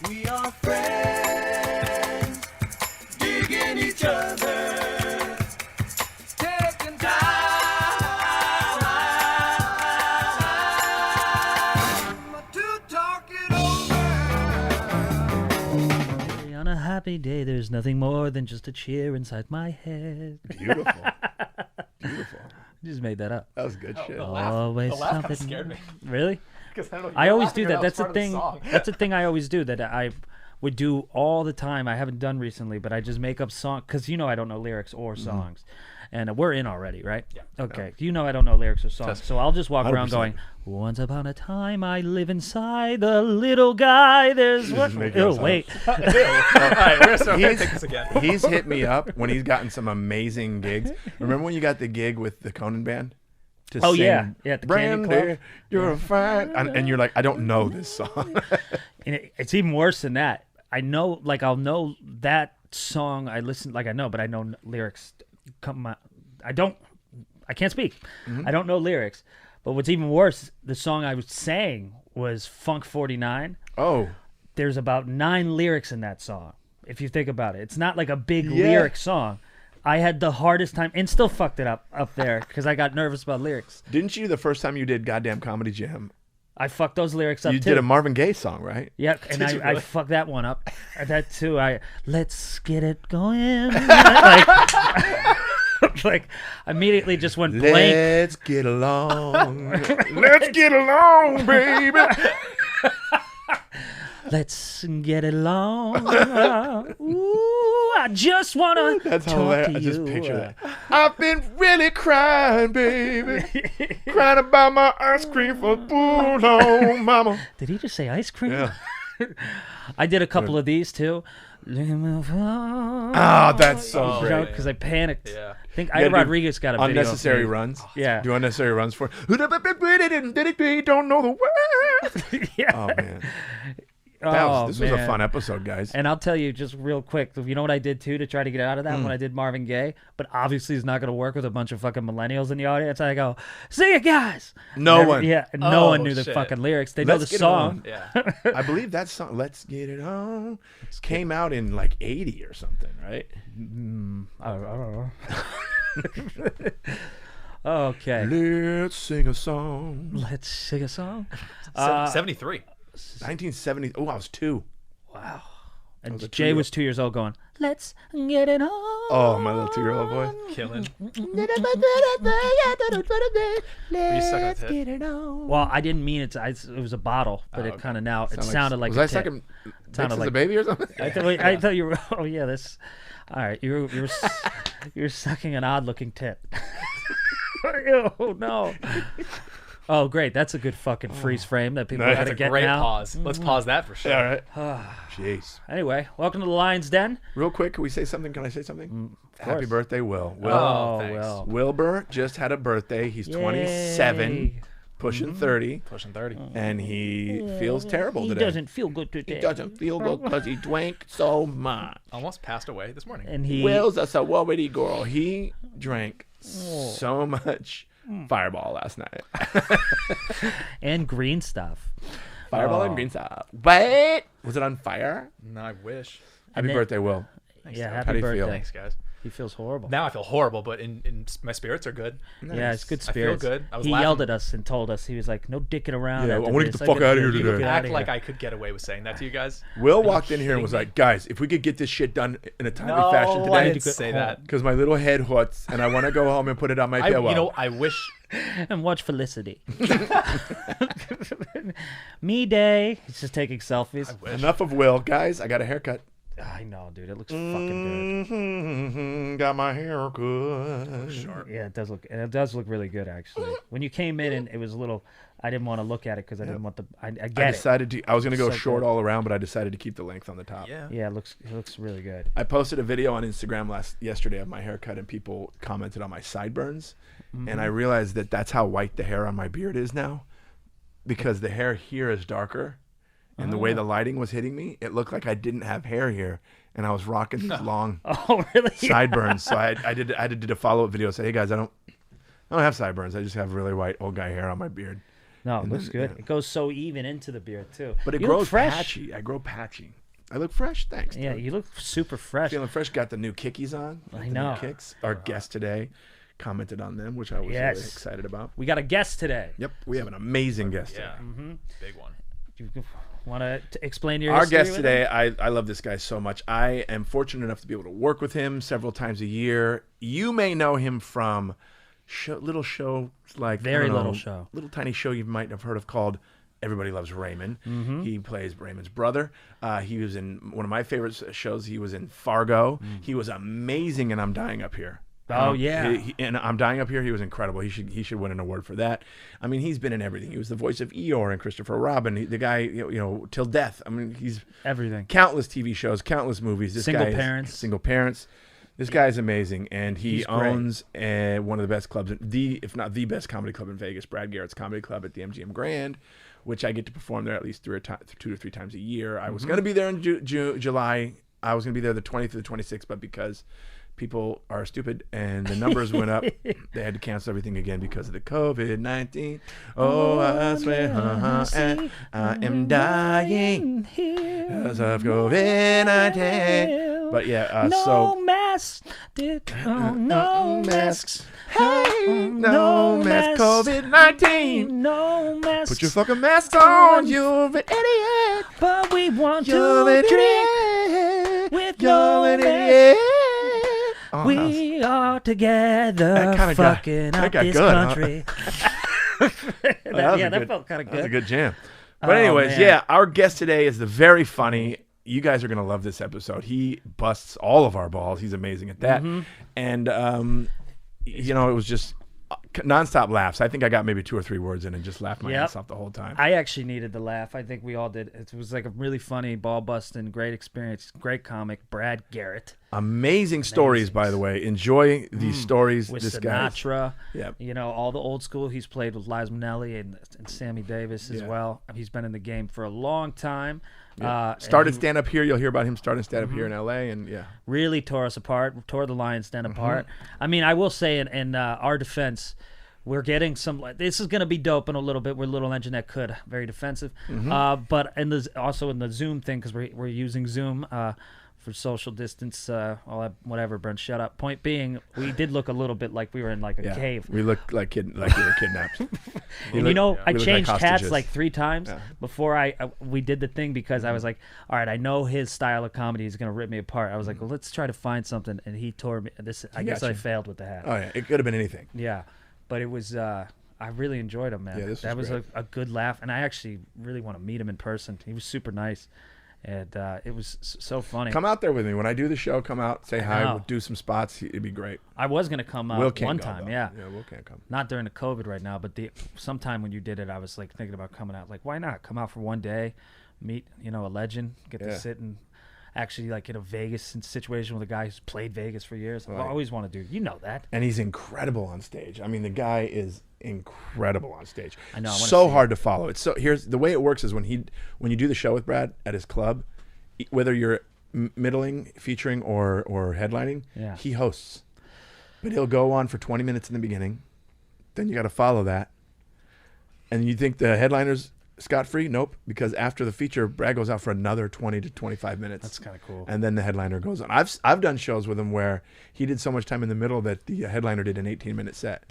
We are friends, digging each other, taking time to talk it over. On a happy day, there's nothing more than just a cheer inside my head. Beautiful. Beautiful. Just made that up. That was good shit. Always the laugh something. kinda scared me. Really? Because I always do that. That's the thing. That's the thing I always do that I would do all the time. I haven't done recently, but I just make up songs because I don't know lyrics or songs. And we're in already, right? Yeah. Okay. I don't know lyrics or songs. So I'll just walk around 100%. going, once upon a time I live inside the little guy. There's what? Oh, wait. All right, we're going to take this again. He's hit me up when he's gotten some amazing gigs. Remember when you got the gig with the Conan Band? To Oh, sing, yeah. Yeah, at the Candy Club. Brandy, you're a fine. And you're like, I don't know this song. And it's even worse than that. I know, I'll know that song. I listen, I know, but I know lyrics. I can't speak. I don't know lyrics. But what's even worse, the song I was saying was Funk 49. Oh. There's about 9 lyrics in that song, if you think about it. It's not like a big lyric song. I had the hardest time, and still fucked it up there, because I got nervous about lyrics. Didn't you the first time you did Goddamn Comedy Jam? I fucked those lyrics up, You too. did a Marvin Gaye song, right? Yeah, and Did you really? I fucked that one up. That, too. Let's get it going. Like, immediately just went blank. Let's get along. Let's get along, baby. Let's get it along. Ooh, I just want to That's talk hilarious. to I you. just picture that. I've been really crying, baby. Crying about my ice cream for too long, mama. Did he just say ice cream? Yeah. I did a couple of these, too. Ah, that's so great. Because I panicked. Yeah. I think gotta Ida do Rodriguez got a video. Unnecessary runs. Yeah. Do unnecessary runs for. Don't know the words. Yeah. Oh man. This was a man. fun episode, guys. And I'll tell you just real quick, you know what I did too to try to get out of that when I did Marvin Gaye? But obviously it's not going to work with a bunch of fucking millennials in the audience. I go, sing it, guys. No one. Yeah, and no Oh, one knew the shit. fucking lyrics. They know Let's the Get It song. Yeah. I believe that song, "Let's Get It On," came out in like '80 or something, right? I don't know. Okay. Let's sing a song. Let's sing a song. 73. 1970. Oh, I was 2. Wow. And was a Jay was 2 years old going, let's get it on. Oh, my little 2-year-old voice. Killing. Let's suck on that? get it on. Well, I didn't mean it. It was a bottle, but it kind of now, it sounded like Was a I tit. sucking Sounded as like- a baby or something? I thought you were. Oh yeah, this. All right, you were sucking an odd-looking tit. Oh no. Oh great, that's a good fucking freeze frame that people Nice. got That's to a get great now. pause. Let's pause that for sure. All right. Jeez. Anyway, welcome to the Lion's Den. Real quick, can we say something? Can I say something? Happy course. birthday, Will. Will. Oh thanks. well. Wilbur just had a birthday. He's 27, Yay. pushing 30, Pushing 30. and he feels terrible He today. doesn't feel good today. He doesn't feel good because he drank so much. Almost passed away this morning. And he. Will's a sorority girl. He drank so much Fireball last night. and green stuff. Fireball and green sauce. What? Was it on fire? No, I wish. Happy then- birthday, Will. Yeah, How happy do you birthday. feel? Thanks, guys. He feels horrible. Now I feel horrible, but in my spirits are good. Yeah, it's good I feel spirits. good. I was He laughing. yelled at us and told us, he was like, no dicking around. Yeah, after I wanna get this. the fuck gotta outta get- here you today. get Act outta like here." I could get away with saying that to you guys. Will walked in here and kidding was me? like, guys, if we could get this shit done in a timely No, fashion I today, didn't say that. because my little head hurts and I want to go home and put it on my pillow. I wish. And watch Felicity. Me day. He's just taking selfies. Enough of Will. Guys, I got a haircut. I know, dude. It looks fucking Got my hair good. good. Yeah, it does look. And it does look really good, actually. When you came in, and it was a little. I didn't want to look at it because I didn't want the. I I get it. decided to. I was going to go So short good. all around, but I decided to keep the length on the top. Yeah. Yeah, it looks really good. I posted a video on Instagram yesterday of my haircut, and people commented on my sideburns, and I realized that that's how white the hair on my beard is now, because the hair here is darker, and the way the lighting was hitting me, it looked like I didn't have hair here, and I was rocking these long Oh, really? sideburns. So I did a follow up video. Say, hey guys, I don't have sideburns. I just have really white old guy hair on my beard. No, it And looks then, good. yeah. It goes so even into the beard too. But it You look grows fresh. patchy. I grow patchy. I look fresh. Thanks. Yeah, dude. you look super fresh. Feeling fresh. Got the new kickies on. Got the know. New kicks. Our guest today commented on them, which I was Yes. really excited about. We got a guest today. Yep, we have an amazing guest Yeah. today. Big one. You want to explain your Our history guest with today, him? I love this guy so much. I am fortunate enough to be able to work with him several times a year. You may know him from little shows like Very I don't little know, show. little tiny show you might have heard of called Everybody Loves Raymond. Mm-hmm. He plays Raymond's brother. He was in one of my favorite shows. He was in Fargo. He was amazing, and I'm Dying Up Here. Oh, yeah. And I'm Dying Up Here. He was incredible. He should win an award for that. I mean, he's been in everything. He was the voice of Eeyore and Christopher Robin. The guy, till death. I mean, he's Everything. countless TV shows, countless movies. This Single guy is- parents. Single parents. This guy is amazing, and he He's great. owns one of the best clubs, if not the best comedy club in Vegas, Brad Garrett's Comedy Club at the MGM Grand, which I get to perform there at least 2 to 3 times a year. I was going to be there in July. I was going to be there the 20th to the 26th, but because people are stupid and the numbers went up, they had to cancel everything again because of the COVID-19. Oh, I swear, and I am dying because of COVID-19. But yeah, no so masks. No masks. hey, no mask, COVID-19. No masks. Put your fucking mask on, you're an idiot. But we want You're an to drink idiot. with You're no an mask. idiot. Oh, We are together That kinda got- fucking that up got this good, huh? country. that felt kind of That was a good. good jam. But Oh, anyways, man. yeah, our guest today is the very funny. You guys are gonna love this episode. He busts all of our balls. He's amazing at that. Mm-hmm. And it was just nonstop laughs. I think I got maybe 2 or 3 words in and just laughed my Yep. ass off the whole time. I actually needed the laugh. I think we all did. It was like a really funny, ball busting, great experience. Great comic, Brad Garrett Amazing stories, by the way. Enjoy these stories. with This guy. Sinatra. Yep. All the old school. He's played with Liza Minnelli and Sammy Davis as Yeah. well. He's been in the game for a long time. Started and he stand up here. You'll hear about him starting stand up here in LA, and yeah. really tore us apart, tore the Lions Den Mm-hmm. apart. I mean, I will say in our defense, we're getting some. This is going to be dope in a little bit. We're a little engine that could very defensive, Mm-hmm. but also in the Zoom thing because we're using Zoom for social distance. Whatever, Brent, shut up. Point being, we did look a little bit like we were in like a Yeah, cave. we looked like we were kidnapped. And We I look like changed hats hostages. like 3 times Yeah. before we did the thing because I was like, all right, I know his style of comedy is going to rip me apart. I was like, well, let's try to find something. And he tore me. I guess got I you. failed with the hat. Oh yeah, it could have been anything. Yeah. But it was, I really enjoyed him, man. Yeah, this that was was great. a good laugh. And I actually really want to meet him in person. He was super nice. And it was so funny. Come out there with me when I do the show. Come out, say hi, know. we'll do some spots. It'd be great. I was going to come Will out can't one go, time, though. yeah. Yeah, Will can't come. Not during the COVID right now, but sometime when you did it, I was like thinking about coming out. Like, why not come out for one day, meet a legend, get Yeah. to sit and actually like in a Vegas situation with a guy who's played Vegas for years. I Right. always want to do. You know that. And he's incredible on stage. I mean, the guy is incredible on stage. I know, I wanna So see hard to follow. It's so here's the way it works is when you do the show with Brad at his club, whether you're middling, featuring, or headlining, Yeah. he hosts. But he'll go on for 20 minutes in the beginning. Then you got to follow that. And you think the headliner's scot-free? Nope. Because after the feature, Brad goes out for another 20 to 25 minutes. That's kind of cool. And then the headliner goes on. I've done shows with him where he did so much time in the middle that the headliner did an 18-minute set.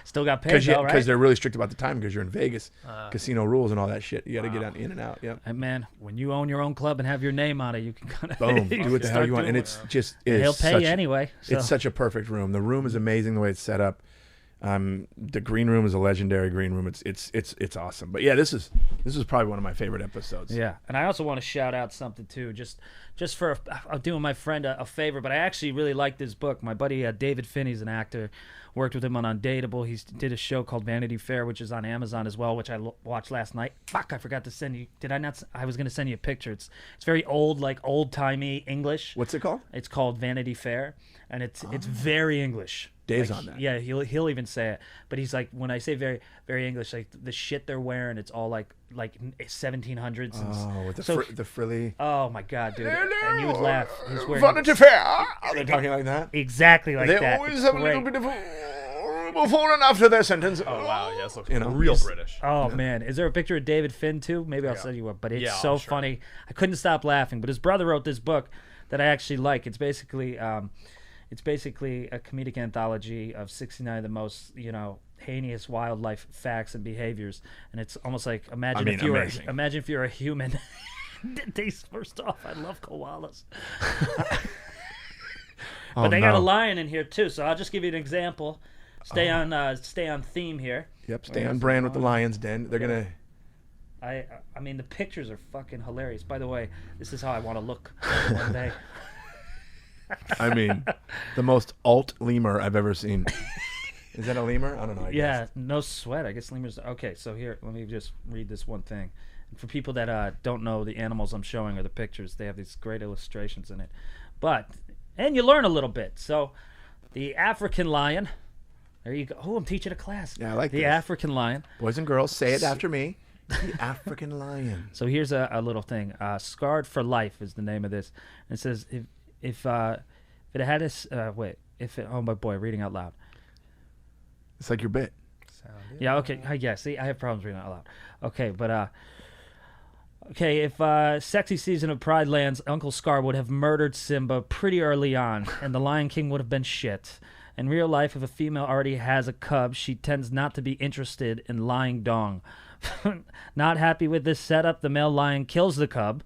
Still got paid, Because though, right? they're really strict about the time because you're in Vegas, casino rules and all that shit. You got to get in and out. Yep. And man, when you own your own club and have your name on it, you can kind of Boom. Do what the hell you want. And it's just He'll pay you anyway. So. It's such a perfect room. The room is amazing the way it's set up. The green room is a legendary green room. It's awesome. But yeah, this is probably one of my favorite episodes. Yeah, and I also want to shout out something too, just for doing my friend a favor. But I actually really like this book. My buddy David Finney's an actor. Worked with him on Undateable. He did a show called Vanity Fair, which is on Amazon as well, which I watched last night. Fuck, I forgot to send you. Did I not? I was going to send you a picture. It's very old, like old timey English. What's it called? It's called Vanity Fair, and it's very English. Dave's Like, on that. Yeah, he'll even say it. But he's like, when I say very very English, like the shit they're wearing, it's all like 1700s. And Oh, with so- the frilly. Oh my god, dude! And you would laugh. He's wearing Vanity Fair. Are they talking like that? exactly like They that. always It's have a great. little bit of before and after their sentence. Oh wow, yeah, this looks You know, real he's- British. Oh man, is there a picture of David Finn too? Maybe I'll send you one. But it's Yeah, so I'm sure. funny. I couldn't stop laughing. But his brother wrote this book that I actually like. It's basically a comedic anthology of 69 of the most heinous wildlife facts and behaviors. And it's almost like imagine if you're a human. First off, I love koalas. But they got a lion in here too, so I'll just give you an example. Stay on theme here. Yep, stay on brand with the Lions Den. They're gonna. I mean the pictures are fucking hilarious. By the way, this is how I want to look one day. I mean, the most alt lemur I've ever seen. Is that a lemur? I don't know. I Yeah, guess. no sweat. I guess lemurs. Okay, so here, let me just read this one thing. For people that don't know the animals I'm showing or the pictures, they have these great illustrations in it. And you learn a little bit. So, the African lion. There you go. Oh, I'm teaching a class. Yeah, I like the this. African lion. Boys and girls, say it after me. The African lion. So here's a little thing. Scarred for Life is the name of this. And it says if it had this oh my boy, reading out loud. It's like your bit. Yeah, okay. Yeah, see, I have problems reading out loud. Okay, but okay, if Sexy Season of Pride lands, Uncle Scar would have murdered Simba pretty early on, and the Lion King would have been shit. In real life, if a female already has a cub, she tends not to be interested in lying dong. Not happy with this setup, the male lion kills the cub,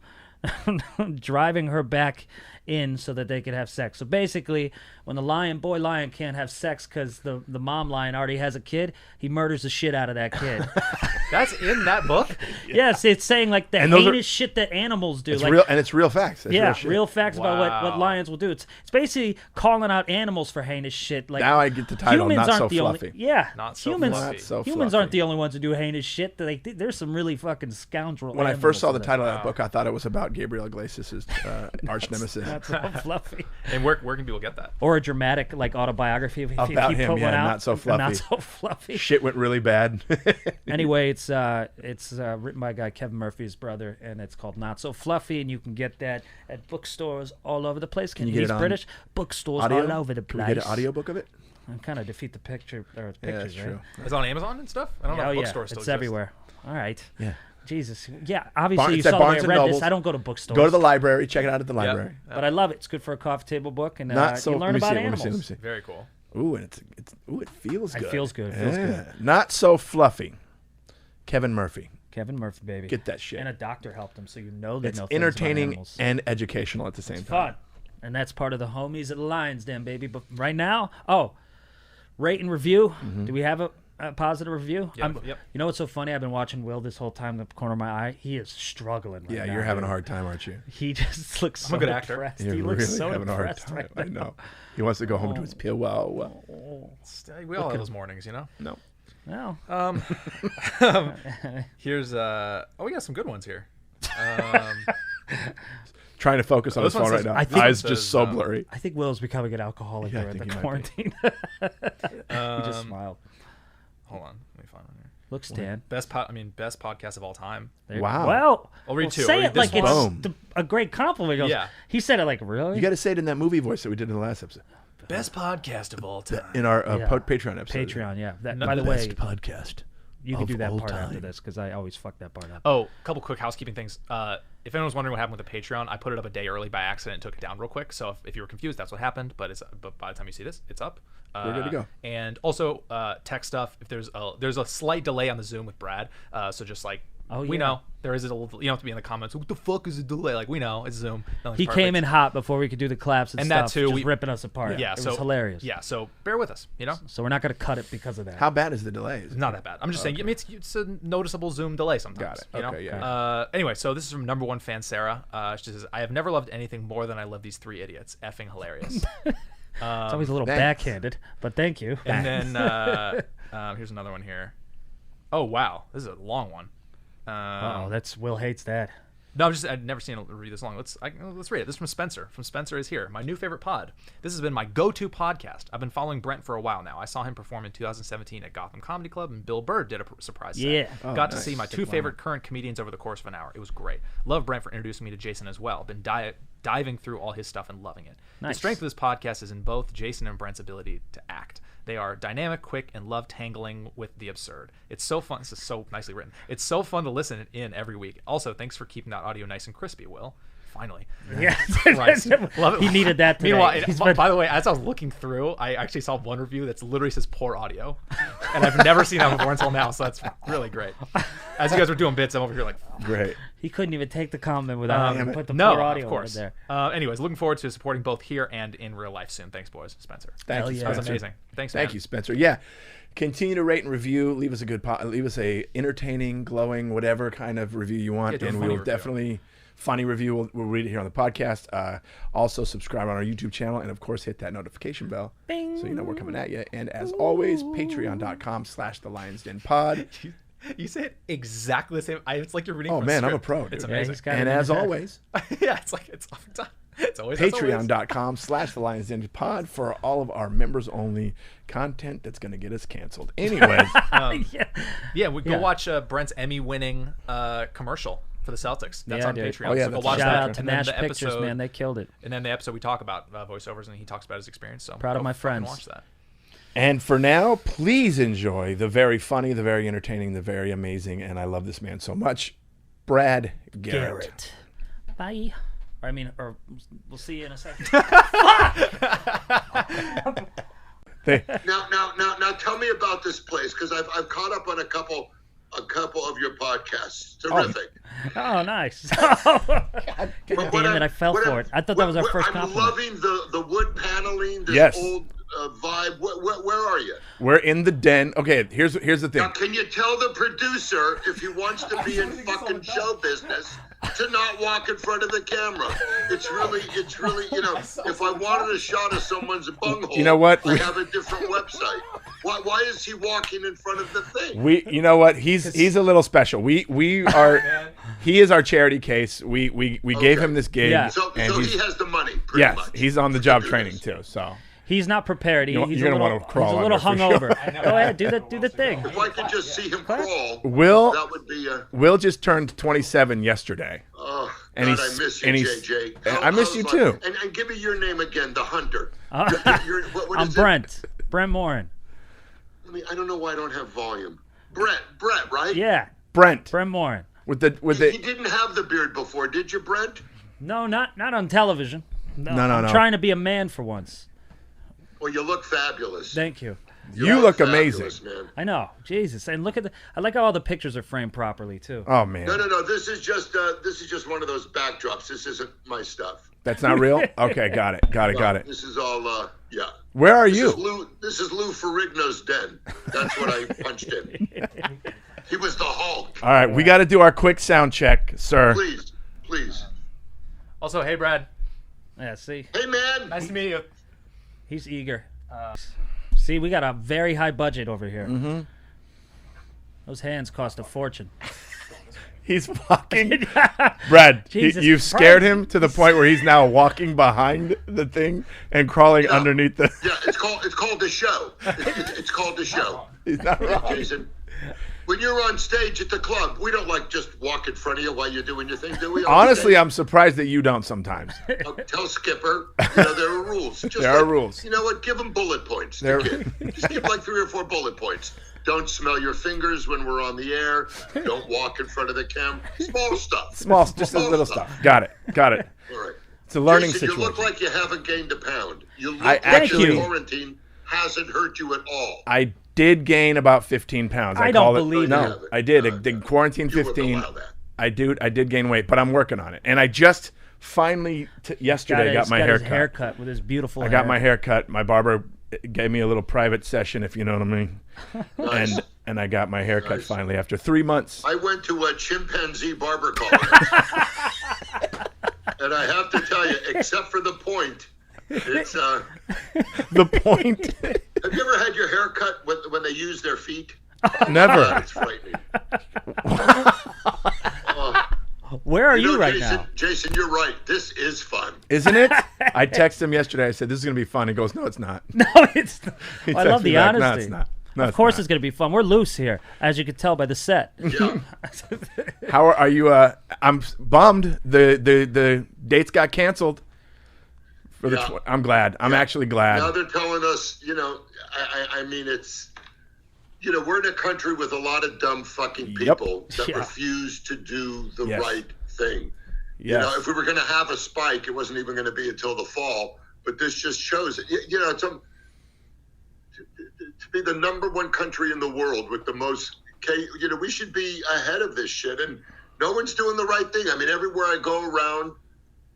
driving her back in so that they could have sex. So basically, when the boy lion can't have sex because the mom lion already has a kid, he murders the shit out of that kid. That's in that book. Yes, it's saying like the And those heinous shit that animals do. It's like, real, and it's real facts. It's yeah, real, shit. real facts about what Wow. lions will do. It's basically calling out animals for heinous shit. Like Now I get the title, humans Not aren't So the Fluffy. only. Yeah, Not so humans. fluffy. Not so Humans fluffy. aren't the only ones who do heinous shit. There's some really fucking scoundrel. When I animals first saw in the there. title of that book, I thought it was about Gabriel Iglesias' arch nemesis. Not so fluffy. And where can people get that? Or a dramatic like autobiography if About he him, put yeah, one out. Not So Fluffy. Not so fluffy. Shit went really bad. Anyway, it's written by a guy, Kevin Murphy's brother, and it's called Not So Fluffy, and you can get that at bookstores all over the place. you get He's it on British. Bookstores Audio? all over the Can place. we get an audiobook of it? I kind of defeat the picture or Yeah, pictures, that's right? true. Is it on Amazon and stuff? I don't know Oh if yeah, bookstores still it's exist. everywhere. All right. Yeah. Jesus. Yeah, obviously you it's at saw the way I Barnes and read Nobles. this. I don't go to bookstores. Go to the library. Check it out at the Yep. library. But I love it. It's good for a coffee table book, and Not so. you learn let me about see it, animals. Let me see. Very cool. Ooh, and it feels good. It feels good. It feels good. Not So Fluffy. Kevin Murphy. Kevin Murphy, baby. Get that shit. And a doctor helped him, so you know they It's know things about entertaining animals. and educational at the same time. Fun. And that's part of the homies at the Lions Den, baby. But right now, rate and review. Do we have a positive review? Yep. You know what's so funny? I've been watching Will this whole time in the corner of my eye. He is struggling right Yeah, now, you're having a dude. hard time, aren't you? He just looks so a good actor. depressed. You're He looks really so having a hard depressed time. right I now. know. He wants to go home to his pillow. We all have those mornings, you know. No. Well, Here's we got some good ones here. Trying to focus on This his one phone right says- now. I think Eyes it just says, so blurry. I think Will's becoming an alcoholic Yeah, I during think the he might quarantine. He just smiled. Hold on, let me find one here. Look, Stan. Best podcast of all time. There- Wow. Well, I'll read two. say I'll read it like this it's one. a great compliment. He goes, Yeah. He said it like, really? You got to say it in that movie voice that we did in the last episode. Best podcast of all time. In our Yeah. Patreon episode. Patreon, yeah. That, No, by the the way, podcast. you can of do that all part after time. this because I always fuck that part up. Oh, a couple quick housekeeping things. If anyone's wondering what happened with the Patreon, I put it up a day early by accident and took it down real quick. So if you were confused, that's what happened. But by the time you see this, it's up. We're good to go. And also tech stuff. If there's a slight delay on the Zoom with Brad, so just like we yeah. know there is a little. You don't have to be in the comments. What the fuck is a delay? Like we know it's Zoom. Nothing's He came perfect. in hot before we could do the claps and And stuff, that too, just we- ripping us apart. Yeah, it so was hilarious. Yeah, so bear with us. You know, So we're not going to cut it because of that. How bad is the delay? Is it- not that bad. I'm just saying. I mean, it's a noticeable Zoom delay sometimes. Got it. You know? Okay, yeah. Anyway, so this is from number one fan Sarah. She says, "I have never loved anything more than I love these three idiots. Effing hilarious." It's always a little thanks. backhanded, but thank you. And then here's another one here. Oh wow, this is a long one. Oh, that's Will hates that. No, I've never seen it read this long. Let's read it. This is from Spencer. From Spencer is here. My new favorite pod. This has been my go-to podcast. I've been following Brent for a while now. I saw him perform in 2017 at Gotham Comedy Club, and Bill Burr did a surprise set. Yeah. Oh, Got to nice. see my two favorite current comedians over the course of an hour. It was great. Love Brent for introducing me to Jason as well. Been diving through all his stuff and loving it. The Nice. strength of this podcast is in both Jason and Brent's ability to act. They are dynamic, quick, and love tangling with the absurd. It's so fun. This is so nicely written. It's so fun to listen in every week. Also, thanks for keeping that audio nice and crispy, Will. Finally. Yeah. Christ. Love it. He needed that today. Meanwhile, by the way, as I was looking through, I actually saw one review that's literally says poor audio. And I've never seen that before until now, so that's really great. As you guys were doing bits, I'm over here like, Great. He couldn't even take the comment without having to put the no, poor audio of course. over there. Anyways, looking forward to supporting both here and in real life soon. Thanks, boys. Spencer. Thank Hell you, yeah. That was Spencer. amazing. Thanks, Thank man. you, Spencer. Yeah. Continue to rate and review. Leave us a entertaining, glowing, whatever kind of review you want, Yeah, do a and funny we will review. definitely funny review. We'll read it here on the podcast. Also, subscribe on our YouTube channel, and of course, hit that notification bell so you know we're coming at you. And as always, patreon.com/thelionsdenpod. You say it exactly the same. It's like you're reading. Oh from man, a I'm a script. pro. It's dude. amazing. he's got And it. as always, Yeah, it's like it's all the time. It's always as always. patreon.com/thelionsdenpod for all of our members only content that's going to get us canceled. Anyways, Yeah, we go Yeah. watch Brent's Emmy-winning commercial for the Celtics. That's Yeah, on dude. Patreon. Oh, yeah, So go that's watch right. Shout that. out to And then Nash the Pictures, episode, man. They killed it. And then the episode we talk about voiceovers, and he talks about his experience. So Proud of go my fucking friends. Watch that. and for now, please enjoy the very funny, the very entertaining, the very amazing, and I love this man so much, Brad Garrett. Bye. Or we'll see you in a second. Now, tell me about this place because I've caught up on a couple of your podcasts. Terrific. Oh, nice. But what Damn it, I fell for it. I thought that was our first I'm compliment. loving the wood paneling, this Yes. old vibe. Where are you? We're in the den. Okay, here's the thing. Now, can you tell the producer if he wants to be in fucking show business to not walk in front of the camera? It's really, if I wanted a shot of someone's bunghole, You know what? I have a different website. Why is he walking in front of the thing? You know what? He's a little special. We are. He is our charity case. We gave him this gig. Yeah. So and he he's, has the money, pretty yes, much. he's on the to job do training this. too. So He's not prepared. He's You're a gonna little, wanna crawl he's a little under for hungover. Go ahead, do the thing. If I could just see him crawl, Will that would be Will just turned 27 yesterday. Oh, And God, he's- I miss you, and he's- JJ. and I miss you how's too. life? And give me your name again, the hunter. What I'm is it? Brent Morin. I don't know why I don't have volume. Brett, right? Yeah, Brent Brent Morin. with the He didn't have the beard before, did you, Brent? No, not on television. No, No. I'm trying to be a man for once. Well, you look fabulous. Thank you. you look fabulous, amazing. man. I know, Jesus, and look at I like how all the pictures are framed properly too. Oh man, No. This is just one of those backdrops. This isn't my stuff. that's not real. Okay, got it. This is all yeah. Where are This is you? This is Lou Ferrigno's den. That's what I punched in. He was the Hulk. All right, we got to do our quick sound check, sir. Please. Also, hey Brad, Yeah, see, Hey, man. nice to meet you. he's eager. See, we got a very high budget over here. Mm-hmm. Those hands cost a fortune. He's walking. Brad, Jesus you've scared Christ. him to the point where he's now walking behind the thing and crawling underneath the. Yeah, it's called the show. It's called the show. He's not wrong. Jason, when you're on stage at the club, we don't like just walk in front of you while you're doing your thing, do we? Honestly, I'm surprised that you don't sometimes. Tell Skipper, there are rules. Just There are rules. You know what? Give him bullet points. There- Just give like 3 or 4 bullet points. Don't smell your fingers when we're on the air. Don't walk in front of the camera. Small stuff. Small, just a little stuff. Got it. All right. It's a learning Jason, situation. you look like you haven't gained a pound. You look I like actually- the quarantine hasn't hurt you at all. I did gain about 15 pounds. I don't call believe No, you. I did. The quarantine You wouldn't 15. allow that. I did gain weight, but I'm working on it. And I just finally yesterday got my his haircut. haircut with his beautiful I got my hair cut. My barber gave me a little private session, if you know what I mean. Nice. And I got my haircut Nice. finally after 3 months. I went to a chimpanzee barber college. And I have to tell you, except for the point, it's The point. have you ever had your hair cut when they use their feet? Never. It's frightening. Where are you, know, right Jason, now? Jason, you're right. This is fun. Isn't it? I texted him yesterday. I said, this is going to be fun. He goes, no, it's not. No, it's. He I love texted me the back, honesty. No, it's not. No, Of course, not. it's going to be fun. We're loose here, as you can tell by the set. Yeah. How are you? I'm bummed. The dates got canceled. For the Yeah. I'm glad. I'm actually glad. Now they're telling us, I mean, it's, you know, we're in a country with a lot of dumb fucking people that Yeah. refuse to do the Yes. right thing. You Yes. know, if we were going to have a spike, it wasn't even going to be until the fall. But this just shows it. You know, to be the number one country in the world with the most, you know, we should be ahead of this shit. And no one's doing the right thing. I mean, everywhere I go around,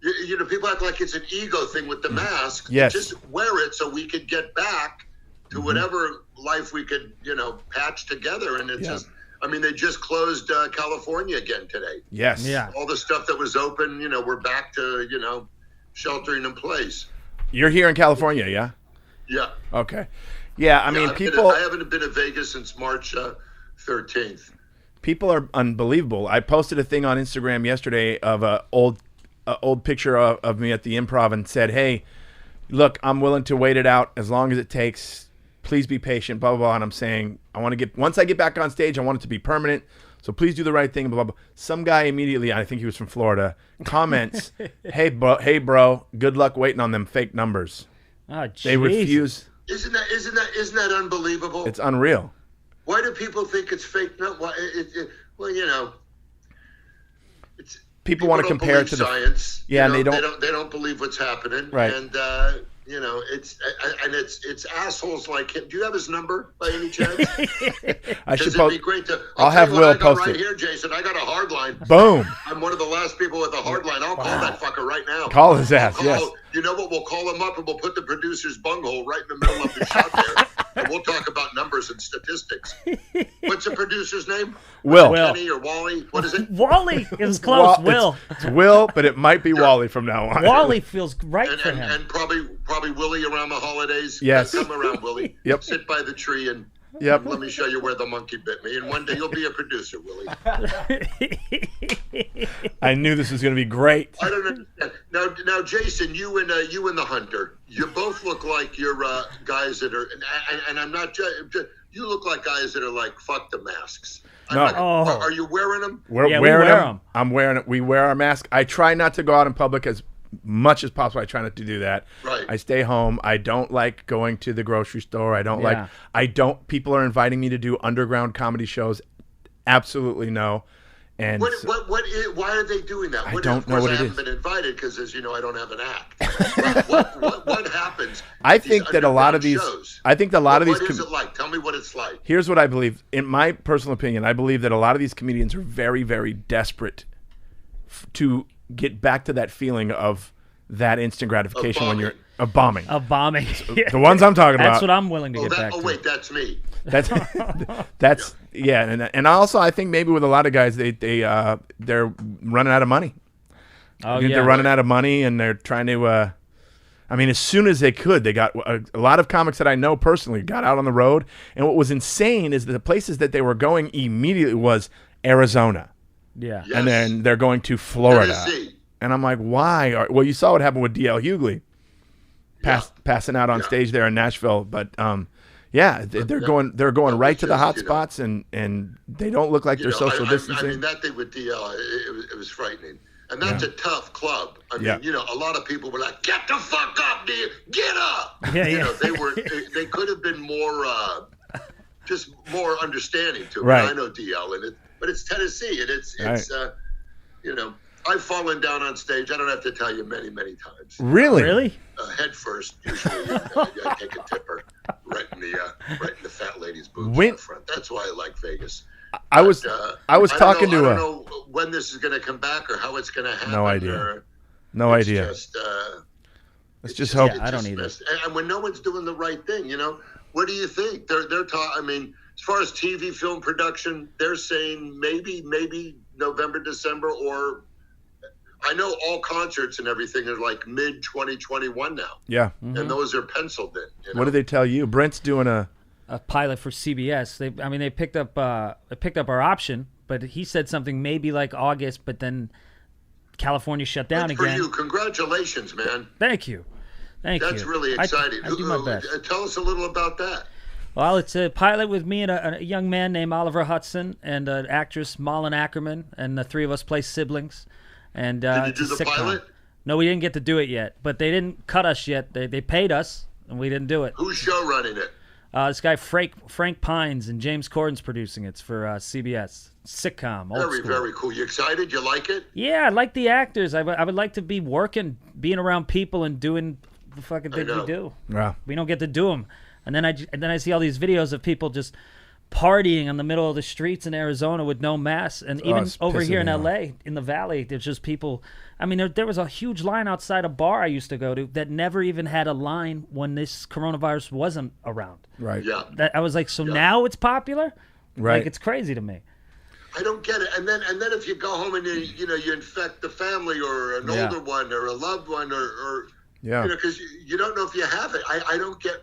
you know, people act like it's an ego thing with the mask. Yes. Just wear it so we could get back to whatever life we could, you know, patch together. And it's just, I mean, they just closed California again today. Yes. Yeah. All the stuff that was open, you know, we're back to, you know, sheltering in place. You're here in California, yeah? Yeah. Okay. Yeah, I mean, I haven't been to Vegas since March 13th. people are unbelievable. I posted a thing on Instagram yesterday of a old picture of me at the Improv and said, "Hey, look, I'm willing to wait it out as long as it takes. Please be patient." Blah blah blah. And I'm saying, once I get back on stage, I want it to be permanent. So please do the right thing. Blah blah blah. Some guy immediately, I think he was from Florida, comments, "Hey bro, good luck waiting on them fake numbers." Oh, They refuse. Isn't that unbelievable? It's unreal. Why do people think it's fake? No, well, you know, it's People want to don't compare it believe to the science. Yeah, you and know, they don't believe what's happening. Right. And you know, it's assholes like him. Do you have his number by any chance? I should Because it'd post. be great to. I'll have tell you what Will I got post right it. here, Jason. I got a hard line. Boom. I'm one of the last people with a hard line. I'll call that fucker right now. Call his ass. Call- Yes. You know what? We'll call him up and we'll put the producer's bunghole right in the middle of the shot there. And we'll talk about numbers and statistics. What's the producer's name? Will. Kenny or Wally? What is it? Wally. It was close. Will. It's Will, but it might be Wally from now on. Wally feels right And, for and, him. and probably Willie around the holidays. Yes. Come around, Willie. Yep. Sit by the tree and Yep. let me show you where the monkey bit me. And one day you'll be a producer, Willie. I knew this was going to be great. I don't understand. Now, Jason, you and the Hunter, you both look like you're guys that are, and I'm not. You look like guys that are like, fuck the masks. No. Are you wearing them? We're Yeah, we wearing wear them. 'em. I'm wearing it. We wear our mask. I try not to go out in public as much as possible. I try not to do that. Right. I stay home. I don't like going to the grocery store. Yeah. People are inviting me to do underground comedy shows. Absolutely no. And Why are they doing that? I don't know what it I is. haven't been invited because, as you know, I don't have an act. what happens? I at these think that a lot of underground these, shows? I think that a lot of these, What is it like? Tell me what it's like. here's what I believe. In my personal opinion, I believe that a lot of these comedians are very, very desperate to get back to that feeling of that instant gratification when you're a bombing. A bombing. The ones I'm talking That's about. what I'm willing to get back to. Wait, that's me. That's yeah, and also I think maybe with a lot of guys they're running out of money. Oh, They're yeah. running out of money and they're trying to. I mean, as soon as they could, they got a lot of comics that I know personally got out on the road. And what was insane is that the places that they were going immediately was Arizona, Yeah. Yes. and then they're going to Florida. Tennessee. And I'm like, why? Well, you saw what happened with D.L. Hughley, passing out on Yeah. stage there in Nashville. But they're going right to the hot spots, and they don't look like they're social distancing. I mean, that thing with DL, it was frightening. And that's a tough club. I mean, Yeah. you know, a lot of people were like, "Get the fuck up, dude! Get up!" Yeah, You yeah. know, they could have been more, just more understanding to it. Right. I know DL, but it's Tennessee, and it's Right. you know, I've fallen down on stage. I don't have to tell you many times. Really? Really? Head first, usually. I take a tipper right in the fat lady's boobs When- in the front. That's why I like Vegas. I was talking I to don't a know when this is going to come back or how it's going to happen. No idea. or no it's idea. Just, Let's just hope. I don't either. And when no one's doing the right thing, you know, what do you think? They're I mean, as far as TV film production, they're saying maybe November, December, or I know all concerts and everything are like mid 2021 now, Yeah. and those are penciled in. You know? What did they tell you? Brent's doing a. pilot for CBS. They picked up our option, but he said something maybe like August, but then California shut down Good for again. you. Congratulations, man. Thank you. That's really exciting. I do my best. Tell us a little about that. Well, it's a pilot with me and a young man named Oliver Hudson and an actress, Malin Ackerman, and the three of us play siblings. And Did you it's do a the sitcom. pilot? No, we didn't get to do it yet, but they didn't cut us yet. They paid us, and we didn't do it. Who's show running it? This guy Frank Pines and James Corden's producing it. It's for CBS sitcom. Old Very, school. very cool. You excited? You like it? Yeah, I like the actors. I would like to be being around people and doing the fucking things we know. do. Wow. We don't get to do them. And then I see all these videos of people just partying in the middle of the streets in Arizona with no masks. And even it's over pissing here in me LA, in the Valley, there's just people. I mean, there was a huge line outside a bar I used to go to that never even had a line when this coronavirus wasn't around. Right. Yeah. I was like, so now it's popular? Right. Like, it's crazy to me. I don't get it. And then if you go home and you infect the family or an Yeah. older one or a loved one or Yeah. because you don't know if you have it. I don't get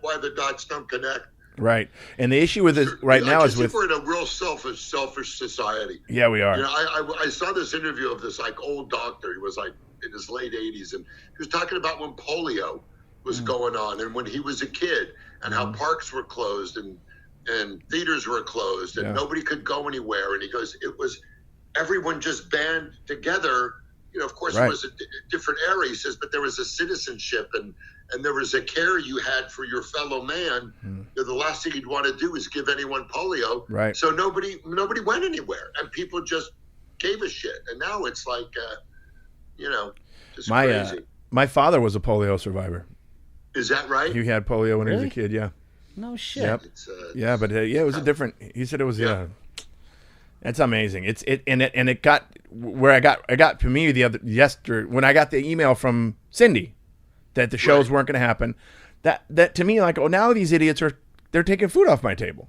why the dots don't connect. Right. And the issue with this right now I is just think with we're in a real selfish society. yeah, we are. You know, I saw this interview of this like old doctor. He was like in his late 80s, and he was talking about when polio was going on and when he was a kid and how parks were closed and theaters were closed and Yeah. nobody could go anywhere. And he goes, it was everyone just band together. You know, of course, Right. it was a different era. He says, but there was a citizenship and there was a care you had for your fellow man. You know, the last thing you'd want to do is give anyone polio. Right. So nobody went anywhere, and people just gave a shit. And now it's like, just crazy. My father was a polio survivor. Is that right? He had polio when he was Really? a kid. Yeah. No shit. Yep. It's, Yeah, but yeah, it was a different. He said it was Yeah. It's amazing. It got where I got to me yesterday when I got the email from Cindy that the shows weren't going to happen. That to me, like, oh, now these idiots they're taking food off my table.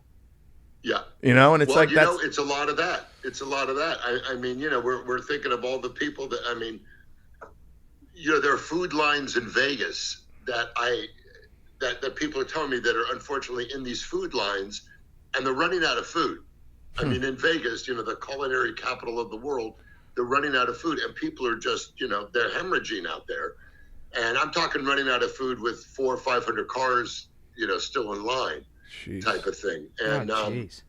Yeah. You know, and it's Well, like you that's know, it's a lot of that. It's a lot of that. I mean, you know, we're thinking of all the people that, I mean, you know, there are food lines in Vegas that people are telling me that are unfortunately in these food lines, and they're running out of food. I mean, in Vegas, you know, the culinary capital of the world, they're running out of food, and people are just, you know, they're hemorrhaging out there. And I'm talking running out of food with 400 or 500 cars, you know, still in line, Jeez. type of thing. And Jeez.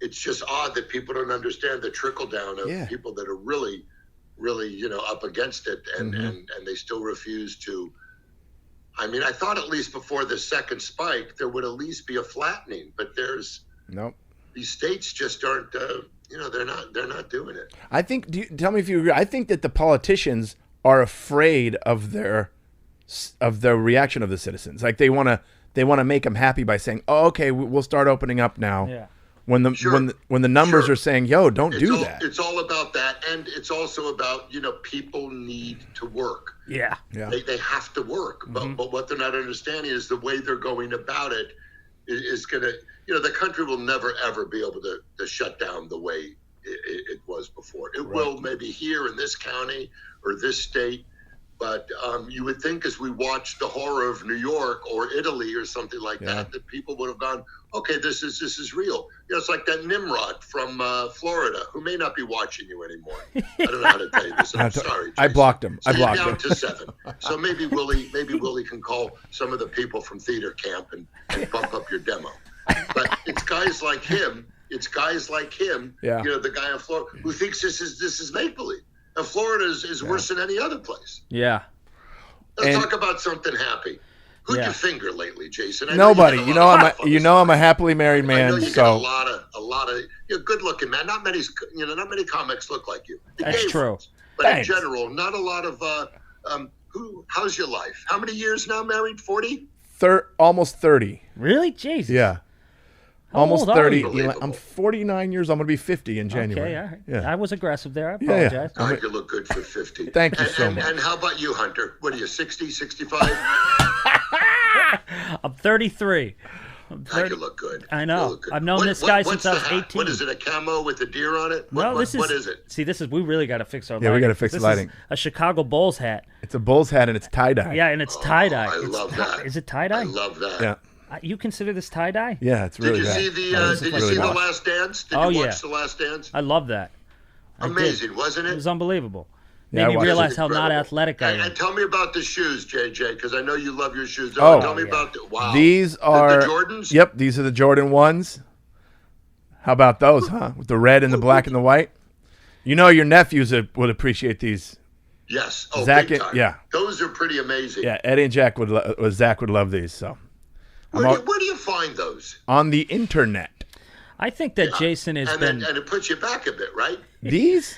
it's just odd that people don't understand the trickle down of Yeah. people that are really, really, you know, up against it, and they still refuse to. I mean, I thought at least before the second spike there would at least be a flattening, but nope. these states just aren't. You know, they're not doing it. I think. Tell me if you agree. I think that the politicians are afraid of their reaction of the citizens. Like they want to make them happy by saying, "Oh, okay, we'll start opening up now." Yeah. When the numbers are saying, "Yo, don't do that." It's all about that, and it's also about, you know, people need to work. Yeah. Yeah. They have to work, but what they're not understanding is the way they're going about it is going to, you know, the country will never ever be able to shut down the way it was before. It will maybe here in this county or this state, but you would think as we watched the horror of New York or Italy or something like that people would have gone, okay, this is real. You know, it's like that Nimrod from Florida, who may not be watching you anymore. I don't know how to tell you this. I'm sorry, Jason. I blocked him. So I blocked you're down him. to 7. So maybe Willie can call some of the people from theater camp and bump up your demo. But it's guys like him. Yeah. You know, the guy in Florida who thinks this is make believe. And Florida is worse than any other place. Yeah. Let's And- talk about something happy. Who'd Yeah. you finger lately, Jason? I know you Nobody. get a You lot know, of stuff on I'm a happily married this. I know man. you get So a lot of you know, good-looking man. Not many comics look like you. The That's gay true. ones. But Thanks. in general, not a lot of. How's your life? How many years now married? 40? almost 30. Really? Jesus. Yeah. How Almost old are 30. you? Unbelievable. I'm 49 years. I'm going to be 50 in January. Okay, all right. Yeah. I was aggressive there. I Yeah, yeah. apologize. I think you look good for 50. Thank you so much. And how about you, Hunter? What are you, 60, 65? I'm 33. I'm God, 30. you look good. I know. You look good. I've known this guy what's since the I was hat? 18. What is it, a camo with a deer on it? No, What is it? See, we really got to fix our Yeah, we lighting. gotta fix the This lighting. is a Chicago Bulls hat. It's a Bulls hat and it's tie-dye. Yeah, and it's tie-dye. I love that. Is it tie-dye? I love that. Yeah. You consider this tie-dye? Yeah, it's really Did you bad. see Really The bad. Last Dance? Did Oh, you yeah. watch The Last Dance? I love that. I did. Amazing, wasn't It it? was unbelievable. Yeah, I Made me watched it. realize how not Incredible. athletic I And am. tell me about the shoes, JJ, because I know you love your shoes. Oh, Tell me yeah. about wow. These are the Jordans. Yep, these are the Jordan 1s. How about those, huh? With the red and the black and the white. You know your nephews would appreciate these. Yes. Oh, Zach big and- time. yeah. Those are pretty amazing. Yeah, Eddie and Zach would love these. So Where do you find those? On the internet. I think that Jason has been. And it puts you back a bit, right? These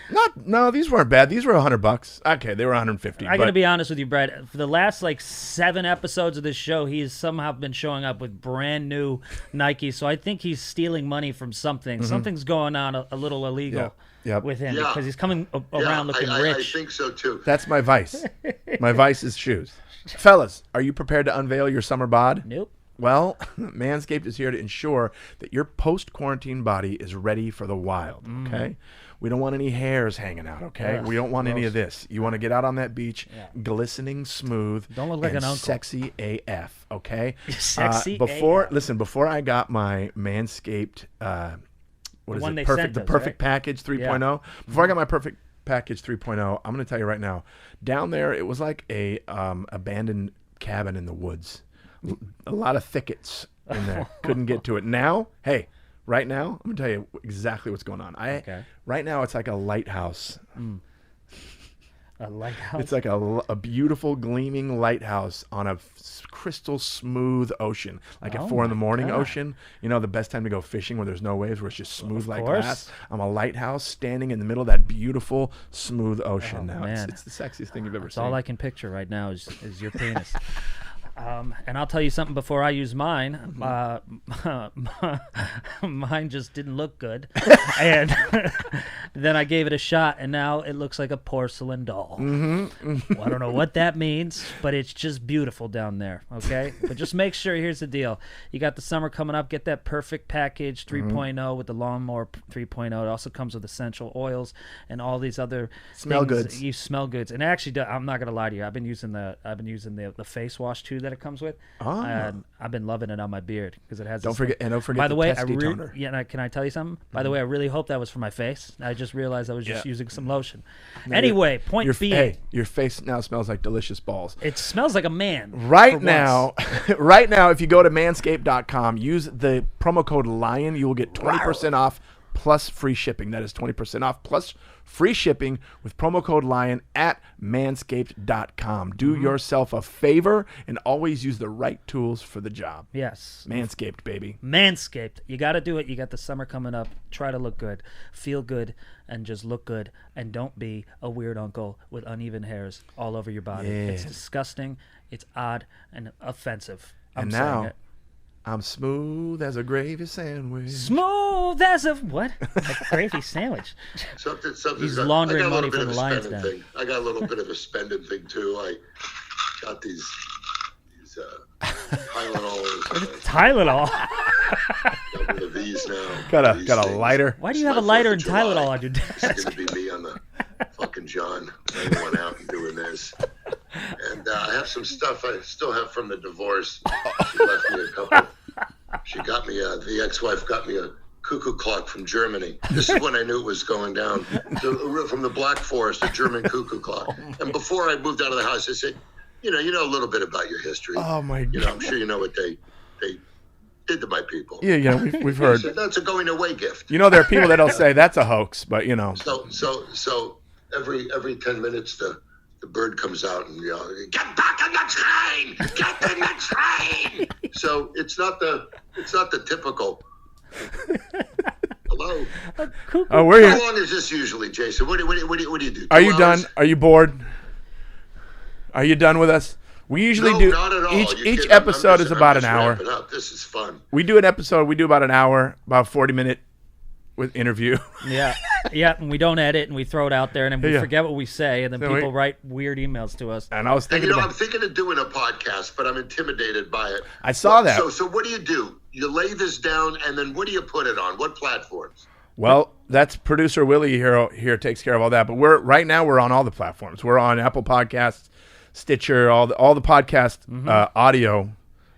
these weren't bad. These were $100. Okay, they were 150. I got to be honest with you, Brad. For the last 7 episodes of this show, he's somehow been showing up with brand new Nike. So I think he's stealing money from something. Something's going on a little illegal with him because he's coming around looking rich. I think so too. That's my vice. My vice is shoes. Fellas, are you prepared to unveil your summer bod? Nope. Well, Manscaped is here to ensure that your post-quarantine body is ready for the wild, okay? We don't want any hairs hanging out, okay? We don't want any of this. You want to get out on that beach, glistening smooth, Don't look like and an uncle. sexy AF, okay? Sexy before, AF. Listen, before I got my Manscaped, what is one it? they Perfect, sent the us, Perfect right? Package 3.0. Before I got my Perfect Package 3.0, I'm going to tell you right now, down there, it was like a abandoned cabin in the woods. A lot of thickets in there. Couldn't get to it. Now, hey, right now, I'm going to tell you exactly what's going on. Right now, it's like a lighthouse. A lighthouse. It's like a beautiful, gleaming lighthouse on a crystal smooth ocean, like at 4 a.m. ocean. You know, the best time to go fishing where there's no waves, where it's just smooth like course. glass. I'm a lighthouse standing in the middle of that beautiful, smooth ocean. Now man. it's the sexiest thing you've ever That's seen. all I can picture right now is your penis. And I'll tell you something before I use mine. Mine just didn't look good. And then I gave it a shot, and now it looks like a porcelain doll. Well, I don't know what that means, but it's just beautiful down there, okay? But just make sure, here's the deal. You got the summer coming up. Get that Perfect Package 3.0 with the Lawnmower 3.0. It also comes with essential oils and all these other Smell things. goods. You smell goods. And actually, I'm not going to lie to you. I've been using the face wash, too, that it comes with. And I've been loving it on my beard because it has. Don't forget By the way, testy toner. can I tell you something? By the way, I really hope that was for my face. I just realized I was just using some lotion. Anyway, point being, Hey, your face now smells like delicious balls. it smells like a man. Right for now, right now, if you go to manscaped.com, use the promo code LION, you will get 20% off plus free shipping. That is 20% off plus free shipping with promo code LION at manscaped.com. Do yourself a favor and always use the right tools for the job. Yes. Manscaped, baby. Manscaped. You got to do it. You got the summer coming up. Try to look good, feel good, and just look good. And don't be a weird uncle with uneven hairs all over your body. Yeah. It's disgusting. It's odd and offensive. I'm And saying now, it. I'm smooth as a gravy sandwich. Smooth as a what? A gravy sandwich. Something. He's I laundering got a money little bit from of the a Lions spending Den. thing. I got a little bit of a spending thing too. I got these Tylenols. Tylenol. Got one of these now. Got These a things. lighter. Why do It's you have a my lighter 4th and of July. Tylenol on your This desk? is going to be me on the fucking John. I went out and doing this. And I have some stuff I still have from the divorce. She left me a couple. She got me, the ex-wife got me a cuckoo clock from Germany. This is when I knew it was going down. From the Black Forest, a German cuckoo clock. And before I moved out of the house, I said, you know a little bit about your history. Oh, my You know, God. I'm sure you know what they did to my people. Yeah, we've I heard. said, that's a going away gift. You know, there are people that'll say that's a hoax, but you know. So every 10 minutes the bird comes out and yells, "Get back in the train! Get in the train!" So it's not the typical. Hello. Oh, we're How here. long is this usually, Jason? What do you do? Are 2 you done? hours? Are you bored? Are you done with us? We usually No, do not at all. each You each kid, I'm episode just- is about I'm an just hour. wrapping up. This is fun. We do an episode. We do about an hour, about 40-minute with interview. Yeah, and we don't edit, and we throw it out there, and then we Yeah. forget what we say, and then So people we- write weird emails to us. And I was And thinking you know, about. I'm thinking of doing a podcast, but I'm intimidated by it. I saw that. So what do? You lay this down, and then what do you put it on? What platforms? Well, that's producer Willie here takes care of all that. But right now we're on all the platforms. We're on Apple Podcasts, Stitcher, all the podcast audio,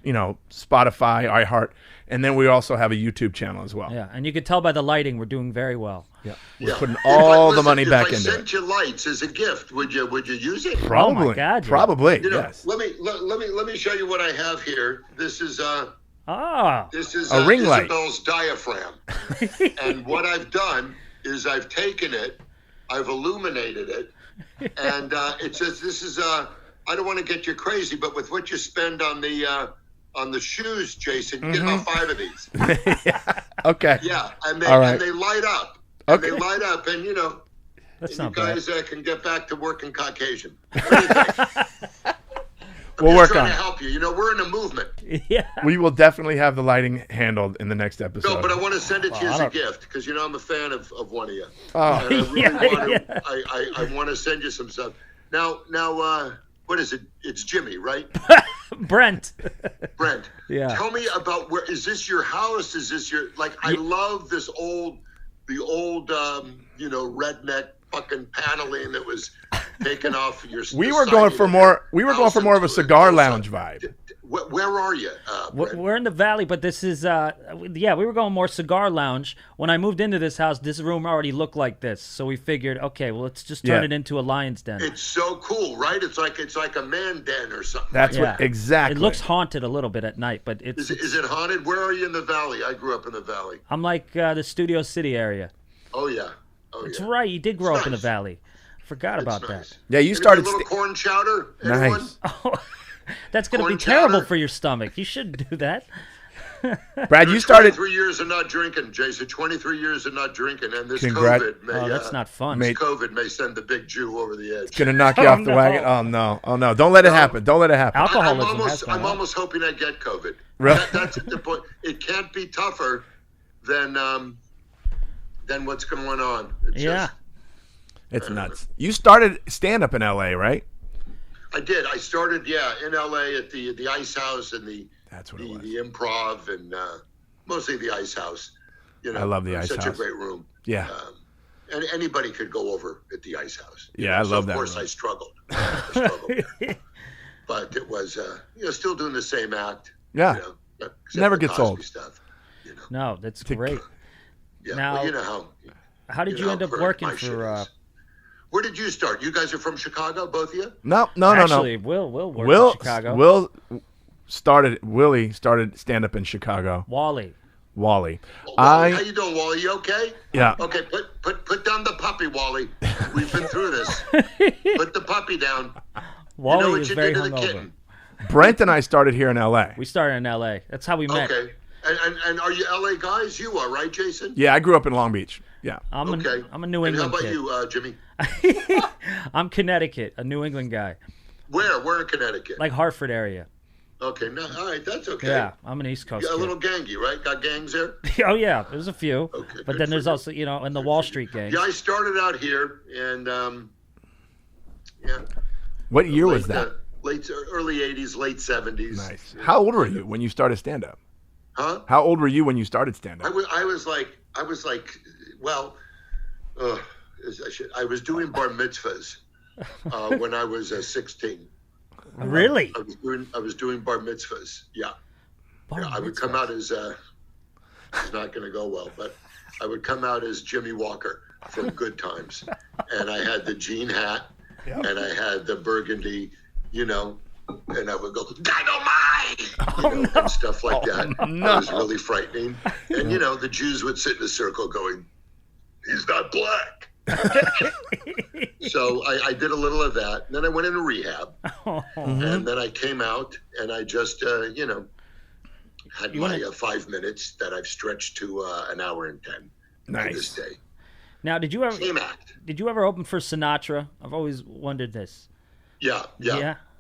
Spotify, iHeart, and then we also have a YouTube channel as well. Yeah, and you could tell by the lighting we're doing very well. Yeah. We're putting If all the listen, money back If I into sent it. you lights as a gift, would you use it? Probably. Oh my God, yeah. Probably. You know, Yes. let me show you what I have here. This is Oh. a ring light. Isabel's diaphragm. And what I've done is I've taken it, I've illuminated it, and it says this is I don't want to get you crazy, but with what you spend on the on the shoes, Jason. You get about 5 of these. Okay. Yeah, and they All right. and they light up. And Okay. they light up, and That's you not bad. guys can get back to working Caucasian. What do you think? We'll I'm just work trying on to it. help you. We're in a movement. Yeah. We will definitely have the lighting handled in the next episode. No, but I want to send it to you Well, as I a don't- gift because I'm a fan of one of you. Oh. And I really Yeah, want to. yeah. I want to send you some stuff. Now, what is it? It's Jimmy, right? Brent. Brent. Yeah. Tell me about where is this your house? Is this your I love the old redneck fucking paneling that was taken off your. We were going for more. We were going for more of a cigar lounge vibe. Where are you? Brent? We're in the valley, but this is we were going more cigar lounge. When I moved into this house, this room already looked like this, so we figured, okay, well, let's just turn Yeah. it into a lion's den. It's so cool, right? It's like a man den or something. That's Yeah. what exactly. It looks haunted a little bit at night, but Is it haunted? Where are you in the valley? I grew up in the valley. I'm like the Studio City area. Oh yeah. It's yeah. right. You did grow It's up in the nice. valley. Forgot It's about nice. Yeah, you Anybody started. a little corn chowder. Anyone? Nice. that. Oh, that's going to be Corn terrible chowder. for your stomach. You shouldn't do that. Brad, you started. 23 years of not drinking, Jason. 23 years of not drinking, and this Congrat- COVID may. Oh, that's not fun. Mate. COVID may send the big Jew over the edge. Gonna knock you off the no. wagon. Oh no! Oh no! Don't let it happen! Don't let it happen. Alcoholism has gone I'm up. almost hoping I get COVID. Really? That's the point. It can't be tougher than what's going on. It's Yeah. just- It's nuts. You started stand up in L.A., right? I did. I started, in L.A. at the Ice House and the That's what it was. the Improv and mostly the Ice House. I love the Ice Such House. a great room. Yeah. And anybody could go over at the Ice House. Yeah, I So love that Of course, room. I struggled. There. But it was, still doing the same act. Yeah. Except Never the gets Cosby old. Stuff. No, that's great. Yeah. Now- well, you know how. How did you end up how working my shit for? is. Where did you start? You guys are from Chicago, both of you? No. Actually, Will worked in Chicago. Willie started stand up in Chicago. Wally. Wally. Wally, how you doing, Wally? You okay? Yeah. Okay, put down the puppy, Wally. We've been through this. Put the puppy down. Wally you know what is you very did to the hungover. kitten. Brent and I started here in L.A. We started in L.A. That's how we met. Okay. And are you LA guys? You are, right, Jason? Yeah, I grew up in Long Beach. Yeah. I'm Okay. a New And how England about kid. you, Jimmy? I'm Connecticut, a New England guy, Where? Where in Connecticut? like Hartford area. Okay, no, all right, that's okay. Yeah, I'm an East Coast You're a kid. little gangy, right? Got gangs there? Oh yeah, there's a few. Okay, but good then for there's you. also, in the Wall Street gangs. Yeah, I started out here, and What year was that? Early '80s, late '70s. Nice. How old were you when you started stand up? Huh? How old were you when you started stand up? I was like, well, I was doing bar mitzvahs when I was 16. Really? I was doing bar mitzvahs. Yeah. Bar I would come out as it's not going to go well, but I would come out as Jimmy Walker from Good Times, and I had the jean hat, and I had the burgundy, and I would go dynamite, and stuff like that. It was really frightening, and the Jews would sit in a circle going, "He's not black." So I did a little of that, and then I went into rehab, and then I came out, and I just had my 5 minutes that I've stretched to an hour and 10 Nice. this day. Now, did you Same act. ever open for Sinatra? I've always wondered this. Yeah.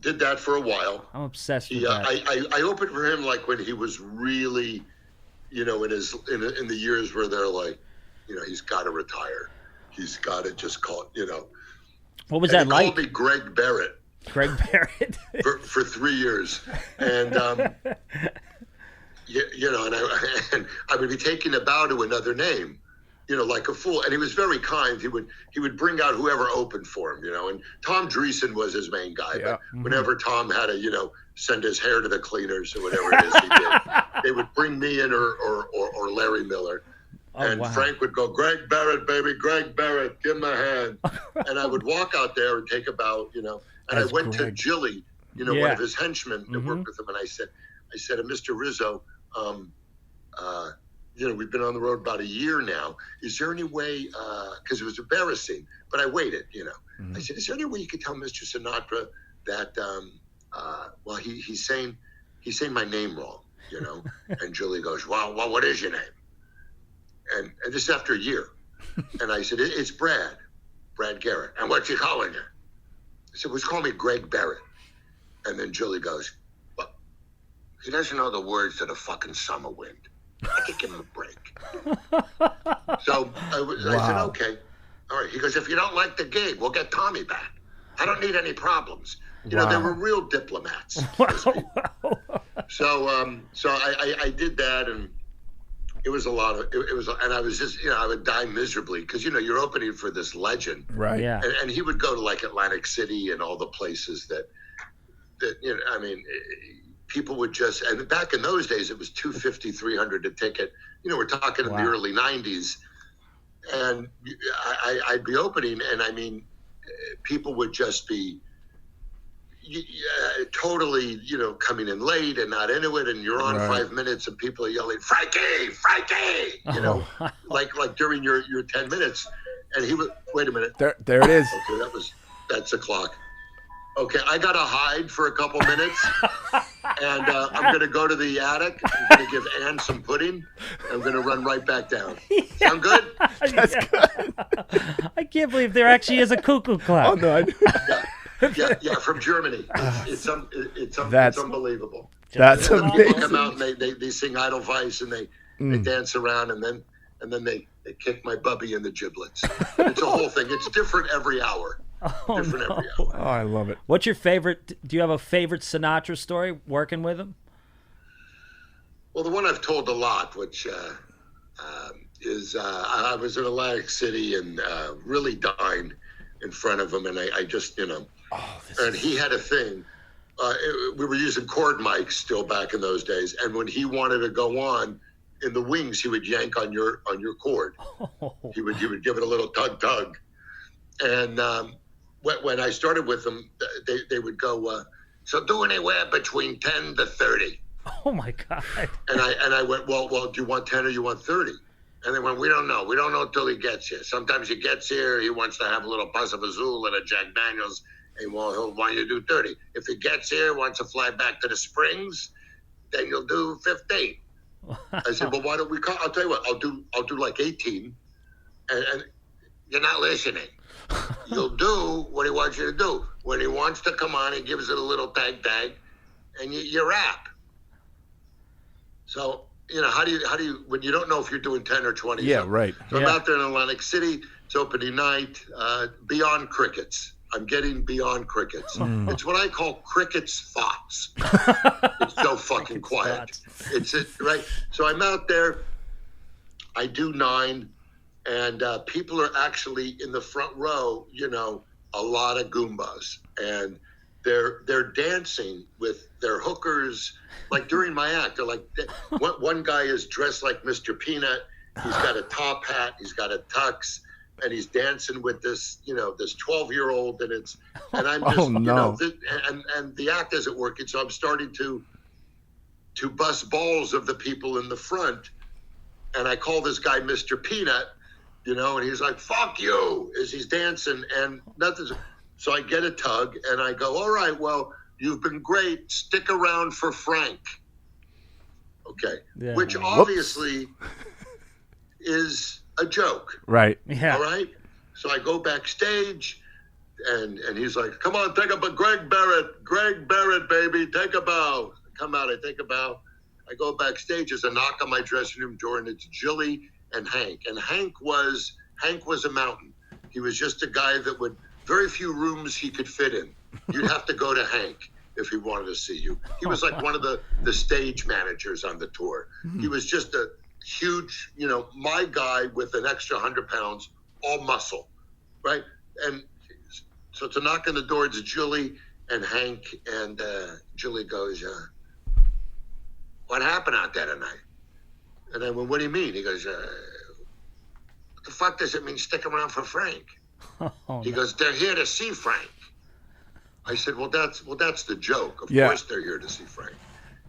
Did that for a while. I'm obsessed with Yeah, that. I opened for him like when he was really, in the years where they're like, he's got to retire. He's got to just call it, What was And that he like? called me Greg Barrett Greg Barrett. for 3 years, and and I would be taking a bow to another name, like a fool. And he was very kind. He would bring out whoever opened for him, And Tom Dreesen was his main guy. Yeah. But whenever Tom had to, send his hair to the cleaners or whatever it is he did, they would bring me in or Larry Miller. And wow. Frank would go, "Greg Barrett, baby, Greg Barrett, give him a hand." And I would walk out there and take a bow, And That's I went to Greg. Jilly, one Yeah. of his henchmen that worked with him, and I said, "Mr. Rizzo, we've been on the road about a year now. Is there any way, because it was embarrassing, but I waited, I said, is there any way you could tell Mr. Sinatra that, he's saying he's saying my name wrong, you know? And Julie goes, well, what is your name? And this is after a year. And I said, it's Brad Garrett. And what's he calling you? I said, well, he's calling me Greg Barrett. And then Julie goes, well, he doesn't know the words to the fucking summer wind. I could give him a break. So I said, okay. All right. He goes, if you don't like the gig, we'll get Tommy back. I don't need any problems. You know, they were real diplomats. Those people. So I did that, and it was a lot of it was, and I was just, you know, I would die miserably because, you know, you're opening for this legend, Right. Yeah. and he would go to like Atlantic City and all the places that you know, I mean, people would just, and back in those days it was $250, $300 a ticket. You know, we're talking in the early '90s, and I'd be opening, and I mean, people would just be totally, you know, coming in late and not into it, and you're on 5 minutes and people are yelling, Frankie, you know, like during your 10 minutes. And he would, wait a minute. There it is. Okay, that's the clock. Okay, I got to hide for a couple minutes, and I'm going to go to the attic. I'm going to give Ann some pudding. I'm going to run right back down. Sound good? That's good. I can't believe there actually is a cuckoo clock. Oh no, I knew. Yeah, from Germany. It's unbelievable. That's And then people amazing. come out and they sing Edelweiss and they dance around and then they kick my bubby in the giblets. It's a whole thing. It's different every hour. Every hour. Oh, I love it. What's your favorite? Do you have a favorite Sinatra story working with him? Well, the one I've told a lot, which is I was in Atlantic City and really dined in front of him, and I just, you know, and he had a thing. We were using cord mics still back in those days, and when he wanted to go on in the wings, he would yank on your cord. He would give it a little tug, and when I started with them, they would go, so do anywhere between 10 to 30. Oh my God! And I went, well, do you want 10 or you want 30? And they went, we don't know until he gets here. Sometimes he gets here, he wants to have a little Paso Azul and a Jack Daniels, and he'll want you to do 30. If he gets here, wants to fly back to the Springs, then you'll do 15. I said, well, why don't we call? I'll tell you what, I'll do like 18, and you're not listening. You'll do what he wants you to do. When he wants to come on, he gives it a little tag, and you rap. So, you know, how do you when you don't know if you're doing 10 or 20? Yeah, right. So I'm out there in Atlantic City. It's opening night. Beyond crickets. I'm getting beyond crickets. It's what I call crickets' thoughts. It's so fucking quiet. It's right. So I'm out there. I do 9, and people are actually in the front row. You know, a lot of Goombas, and they're dancing with their hookers. Like during my act, they're like, one guy is dressed like Mr. Peanut. He's got a top hat. He's got a tux. And he's dancing with this, you know, this 12-year-old, and I'm just, you know, and the act isn't working, so I'm starting to bust balls of the people in the front, and I call this guy Mr. Peanut, you know, and he's like, "Fuck you," as he's dancing, and nothing's. So I get a tug, and I go, "All right, well, you've been great. Stick around for Frank." Okay, Yeah. which obviously is a joke. Right. Yeah. All right. So I go backstage, and he's like, "Come on, take a bow, Greg Barrett, baby, take a bow." I come out, I take a bow. I go backstage. There's a knock on my dressing room door, and it's Jilly and Hank. And Hank was a mountain. He was just a guy that would very few rooms he could fit in. You'd have to go to Hank if he wanted to see you. He was like one of the stage managers on the tour. He was just a huge, you know, my guy with an extra 100 pounds, all muscle, right? And so to knock on the door, it's Julie and Hank, and Julie goes, "What happened out there tonight?" And I went, "What do you mean?" He goes, "What the fuck does it mean stick around for Frank?" He goes, "They're here to see Frank." I said, well, that's the joke. Of course they're here to see Frank.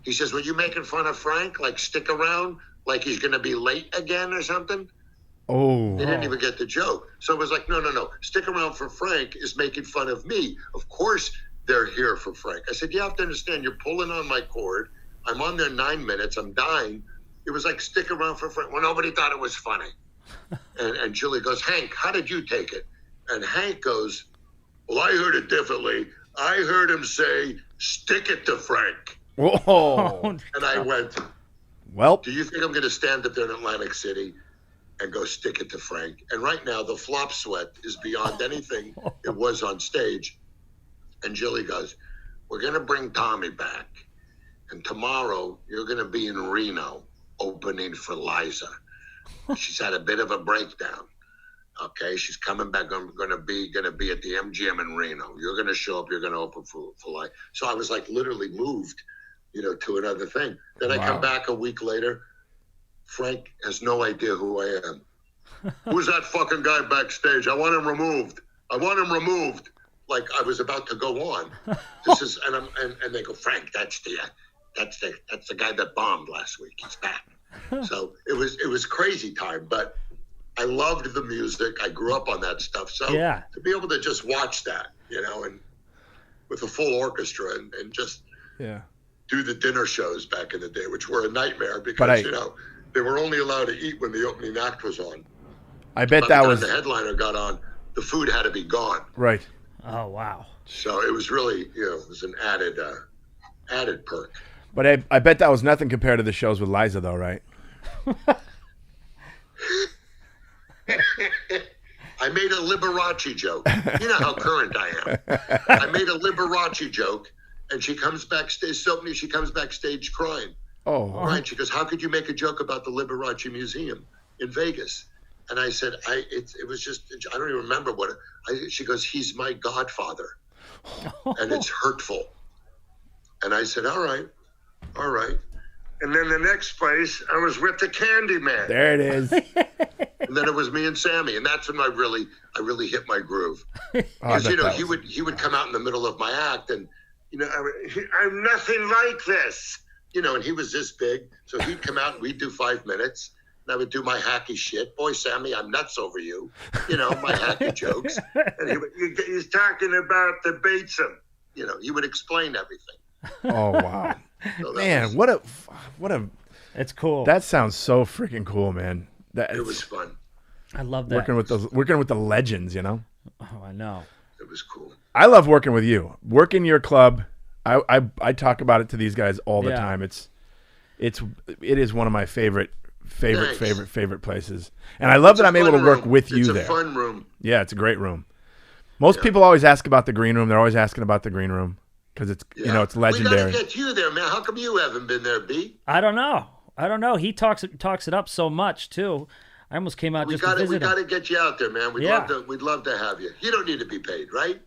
He says, "Were you making fun of Frank? Like stick around? Like he's going to be late again or something?" Oh. They didn't even get the joke. So it was like, no. Stick around for Frank is making fun of me. Of course they're here for Frank. I said, you have to understand, you're pulling on my cord. I'm on there 9 minutes. I'm dying. It was like stick around for Frank. Well, nobody thought it was funny. And Julie goes, Hank, how did you take it? And Hank goes, well, I heard it differently. I heard him say, stick it to Frank. Whoa. And I went, Well, do you think I'm going to stand up there in Atlantic City and go stick it to Frank? And right now, the flop sweat is beyond anything it was on stage. And Julie goes, we're going to bring Tommy back. And tomorrow, you're going to be in Reno opening for Liza. She's had a bit of a breakdown. Okay, she's coming back. I'm going to be at the MGM in Reno. You're going to show up. You're going to open for Liza. So I was like literally moved, to another thing. Then I come back a week later. Frank has no idea who I am. Who's that fucking guy backstage? I want him removed. Like I was about to go on. This is and they go, Frank, that's the guy that bombed last week. He's back. So it was crazy time, but I loved the music. I grew up on that stuff. So Yeah. to be able to just watch that, and with a full orchestra and just do the dinner shows back in the day, which were a nightmare because, they were only allowed to eat when the opening act was on. I bet By that the was time the headliner got on, the food had to be gone. right. Oh, wow. So it was really, it was an added perk. But I bet that was nothing compared to the shows with Liza, though, right? I made a Liberace joke. You know how current I am. I made a Liberace joke, and she comes backstage. She comes backstage crying. Oh, Right? She goes, "How could you make a joke about the Liberace Museum in Vegas?" And I said, it was just, I don't even remember she goes, "He's my godfather, and it's hurtful." And I said, all right. And then the next place, I was with the Candyman. there it is. And then it was me and Sammy, and that's when I really hit my groove. Because he would come out in the middle of my act, and I'm nothing like this, and he was this big, so he'd come out and we'd do 5 minutes, and I would do my hacky shit. Boy, Sammy, I'm nuts over you, my hacky jokes, and he's talking about the Batesum, he would explain everything. Oh, wow. So Man, what a It's cool. that sounds so freaking cool, man. it was fun. I love that. working with the legends, Oh, I know. It was cool. I love working with you. Working your club, I talk about it to these guys all the Yeah. time. It is one of my favorite Thanks. places, and I love It's that a I'm able to fun work room. with you It's there. a fun room. Yeah, it's a great room. Most people always ask about the green room. They're always asking about the green room because it's it's legendary. We gotta get you there, man. How come you haven't been there, B? I don't know. He talks it up so much too. I almost came out We just to gotta visit him. get you out there, man. We'd love to have you. You don't need to be paid, right?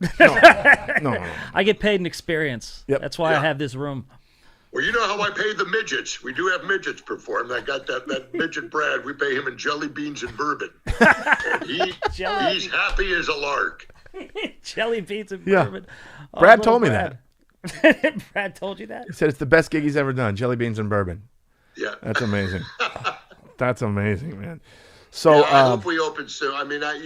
No. I get paid in experience. Yep. That's why I Yeah. have this room. Well, you know how I pay the midgets. We do have midgets perform. I got that midget Brad. We pay him in jelly beans and bourbon. And he's happy as a lark. Jelly beans and Yeah. bourbon. Oh, Brad little told me Brad. Brad told you that? He said it's the best gig he's ever done. Jelly beans and bourbon. Yeah. That's amazing. That's amazing, man. So Yeah, I hope we open soon. I mean, I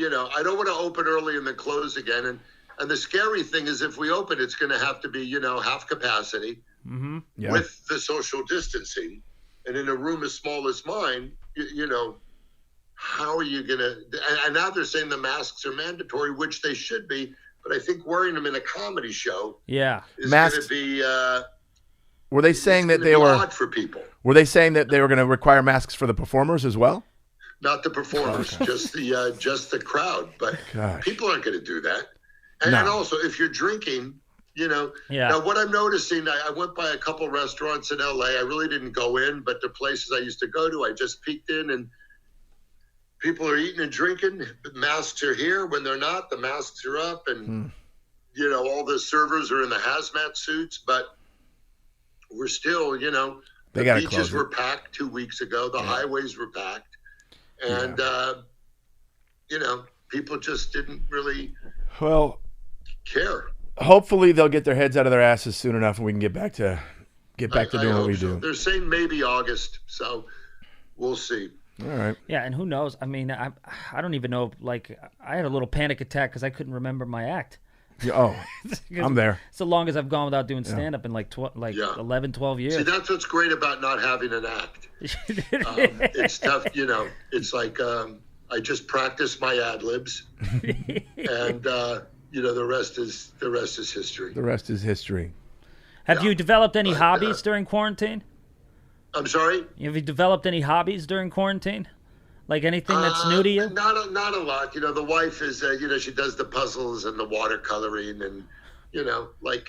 don't want to open early and then close again. And the scary thing is, if we open, it's going to have to be, half capacity yeah. with the social distancing. And in a room as small as mine, how are you going to? And now they're saying the masks are mandatory, which they should be. But I think wearing them in a comedy show Yeah. is Masks- going to be. Were they saying that gonna they be were? odd for people. Were they saying that they were going to require masks for the performers as well? Not the performers, just the crowd. But Gosh. people aren't going to do that. And, No. and also, if you're drinking, Yeah. Now, what I'm noticing, I went by a couple restaurants in LA. I really didn't go in, but the places I used to go to, I just peeked in, and people are eating and drinking. The masks are here. When they're not, the masks are up, and all the servers are in the hazmat suits. But we're still, They the gotta beaches close it. were packed 2 weeks ago. The highways were packed, and people just didn't really Well, care. hopefully they'll get their heads out of their asses soon enough, and we can get back to I doing what hope we so. do. They're saying maybe August, so we'll see. All right. Yeah, and who knows? I mean, I don't even know. Like, I had a little panic attack because I couldn't remember my act. Oh, I'm there. It's the longest I've gone without doing stand up in like 11, 12 years. See, that's what's great about not having an act. It's tough, you know. It's like I just practice my ad libs, and you know, the rest is history. The rest is history. Have you developed any hobbies during quarantine? I'm sorry? Have you developed any hobbies during quarantine? Like anything that's new to you? Not a lot. You know, the wife is, you know, she does the puzzles and the watercoloring and, you know, like.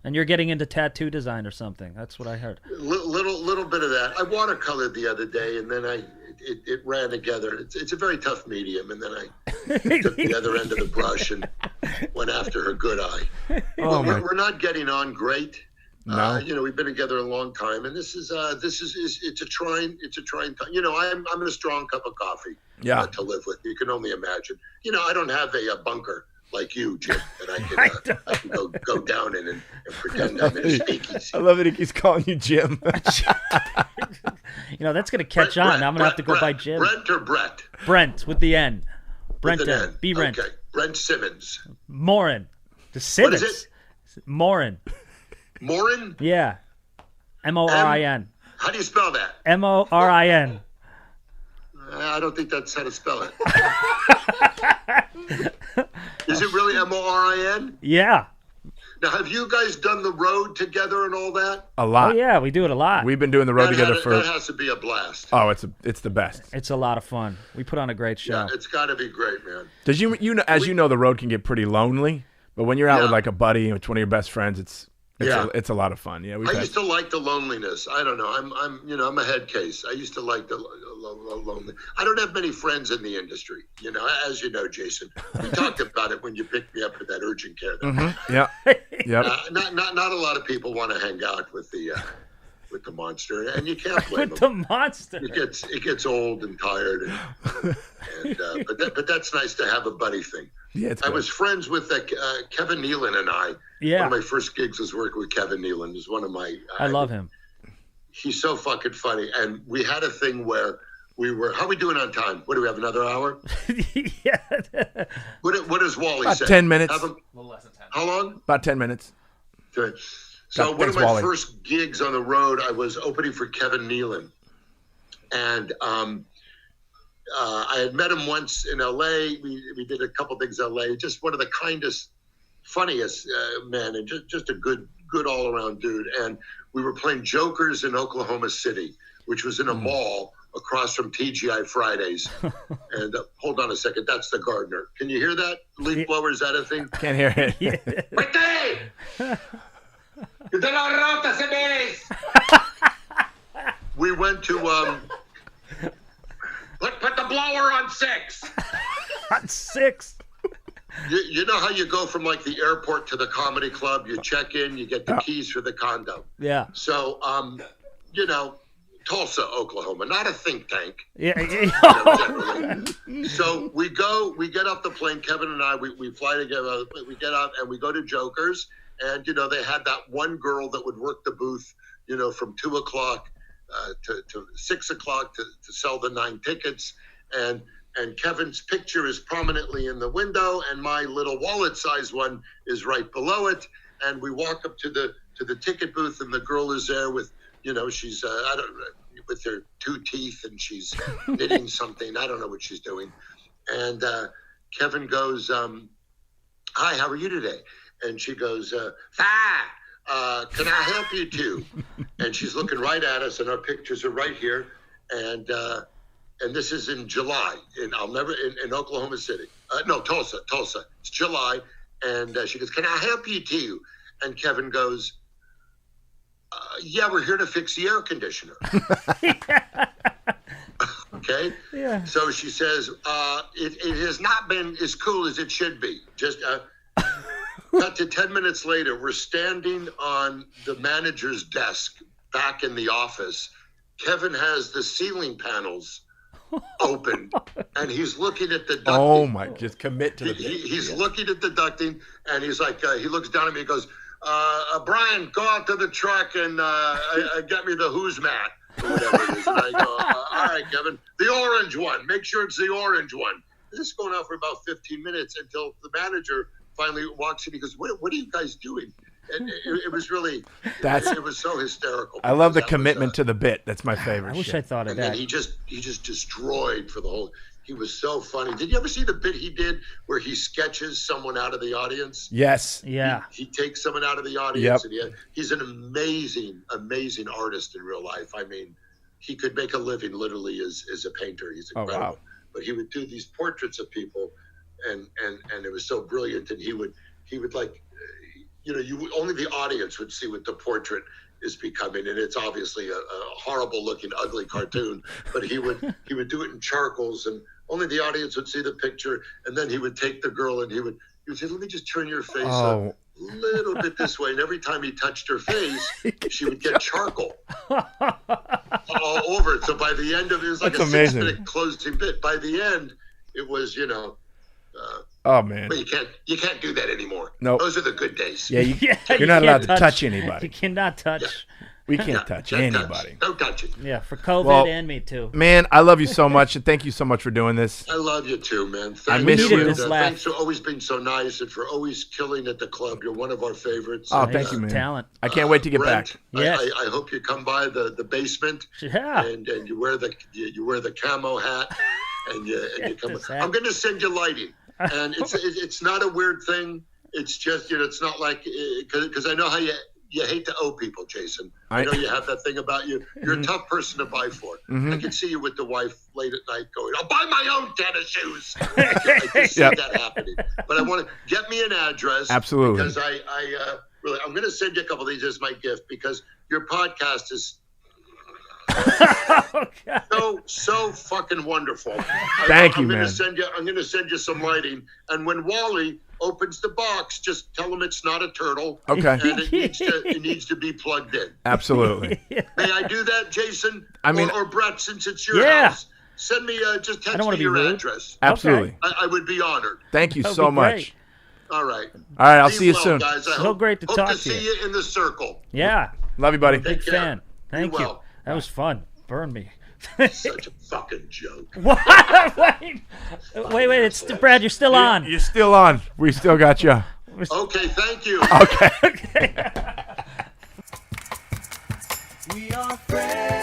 And you're getting into tattoo design or something. That's what I heard. Little bit of that. I watercolored the other day, and then it ran together. It's a very tough medium, and then I took the other end of the brush and went after her good eye. We're not getting on great. No. You know, we've been together a long time, and this is it's a trying time. You know, I'm a strong cup of coffee. To live with. You can only imagine. You know, I don't have a bunker like you, Jim, that I can go down in and pretend I'm in a speakeasy. I love it. He's calling you Jim. You know, that's going to catch on. Now I'm going to have to go by Jim. Brent or Brett? Brent with the N. Brent N. B. Brent. Okay. Brent Simmons. Morin. The Simmons. What is it? Morin. Morin? Yeah. Morin. How do you spell that? Morin. I don't think that's how to spell it. Is it really Morin? Yeah. Now, have you guys done the road together and all that? A lot. Oh, yeah, we do it a lot. We've been doing the road together for. That has to be a blast. Oh, it's the best. It's a lot of fun. We put on a great show. Yeah, it's got to be great, man. Does you know, as you know, the road can get pretty lonely, but when you're out with like a buddy and with one of your best friends, it's a lot of fun. Yeah, I used to like the loneliness. I don't know. I'm a head case. I used to like the lonely. I don't have many friends in the industry. You know, as you know, Jason, we talked about it when you picked me up at that urgent care. Yeah. Yep. Not a lot of people want to hang out with the monster, and you can't blame With them. the monster. It gets old and tired, but that's nice to have a buddy thing. Yeah, I was friends with Kevin Nealon and I. Yeah. One of my first gigs was working with Kevin Nealon. He's one of my. I love him. He's so fucking funny, and we had a thing where we were. How are we doing on time? What do we have? Another hour? Yeah. What does Wally About say? 10 minutes. A little less than 10. How long? About 10 minutes. Okay. So one Thanks, of my Wally. first gigs on the road, I was opening for Kevin Nealon, and I had met him once in L.A. We did a couple things in L.A. Just one of the kindest, funniest men, and just a good all-around dude. And we were playing Jokers in Oklahoma City, which was in a mall across from TGI Fridays. And hold on a second, that's the gardener. Can you hear that? Leaf blower, is that a thing? Can't hear it. We went to put the blower on 6. On 6. You know how you go from like the airport to the comedy club? You check in, you get the keys for the condo. Yeah. So, you know, Tulsa, Oklahoma, not a think tank. Yeah. Generally. So we get off the plane, Kevin and I, we fly together, we get out and we go to Jokers. And, you know, they had that one girl that would work the booth, you know, from 2 o'clock to 6 o'clock to sell the 9 tickets. And Kevin's picture is prominently in the window, and my little wallet-sized one is right below it. And we walk up to the ticket booth, and the girl is there with, you know, she's with her 2 teeth, and she's knitting something. I don't know what she's doing. And Kevin goes, "Hi, how are you today?" And she goes, can I help you too? And she's looking right at us, and our pictures are right here. And this is in July, in Oklahoma City. No, Tulsa. It's July. And she goes, "Can I help you too?" And Kevin goes, "Yeah, we're here to fix the air conditioner." Okay. Yeah. So she says, it has not been as cool as it should be. Just cut to 10 minutes later, we're standing on the manager's desk back in the office. Kevin has the ceiling panels open, and he's looking at the ducting. Oh my! Just commit to the. He's looking at the ducting, and he's like, he looks down at me and goes, "Brian, go out to the truck and get me the Who's mat," or whatever it is. And I go, "All right, Kevin, the orange one. Make sure it's the orange one." This is going on for about 15 minutes until the manager finally walks in. He goes, what are you guys doing? And it was really, it was so hysterical. I love the That commitment was, to the bit. That's my favorite. I wish shit. I thought of and then that. he just destroyed for the whole. He was so funny. Did you ever see the bit he did where he sketches someone out of the audience? Yes. Yeah. He takes someone out of the audience, Yep. and he's an amazing artist in real life. I mean, he could make a living literally as a painter. He's Oh, incredible. wow. But he would do these portraits of people, and it was so brilliant. And he would like, only the audience would see what the portrait is becoming, and it's obviously a horrible looking, ugly cartoon. But he would do it in charcoals, and only the audience would see the picture. And then he would take the girl, and he would say, "Let me just turn your face a little bit this way." And every time he touched her face, she would get charcoal all over it. So by the end of it, was like That's a amazing. 6-minute closing bit. By the end, it was Oh man. but you can't do that anymore. Nope. Those are the good days. Yeah, Yeah, you're you not allowed can't to touch anybody. You cannot touch. Yeah. We can't touch Don't anybody. Don't touch it. Yeah, for COVID Well, and me too. Man, I love you so much, and thank you so much for doing this. I love you too, man. miss you. And, This laugh. thanks for always being so nice and for always killing at the club. You're one of our favorites. Oh, And, thank you, man. Talent. I can't wait to get Brent, back. Yes. I hope you come by the basement Yeah. and you wear the camo hat and you come. This hat. I'm going to send you lighting, and it's not a weird thing. It's just it's not like because I know how you hate to owe people, Jason. I know you have that thing about you. You're a tough person to buy for. I can see you with the wife late at night going, "I'll buy my own tennis shoes." I can see Yep. that happening. But I want to get me an address. Absolutely. Because I really, I'm going to send you a couple of these as my gift because your podcast is so fucking wonderful. Thank you, I'm man. I'm going to send you some lighting. And when Wally opens the box, just tell him it's not a turtle. Okay. And it needs to be plugged in. Absolutely. May I do that, Jason? I mean- or Brett, since it's your Yeah. house, send me just I text don't wanna me be your rude. address. Absolutely. I would be honored. Thank you That would so be much. great. All right. All right, I'll Be see you well, soon. guys. I So hope, great to hope talk to to see you. you in the circle. Yeah. Love you, buddy. Big Take care. fan. Thank Be you. well. That was fun. Burn me. Such a fucking joke. What? wait. It's Brad. You're still on. You're still on. We still got you. Okay, thank you. Okay. We are friends.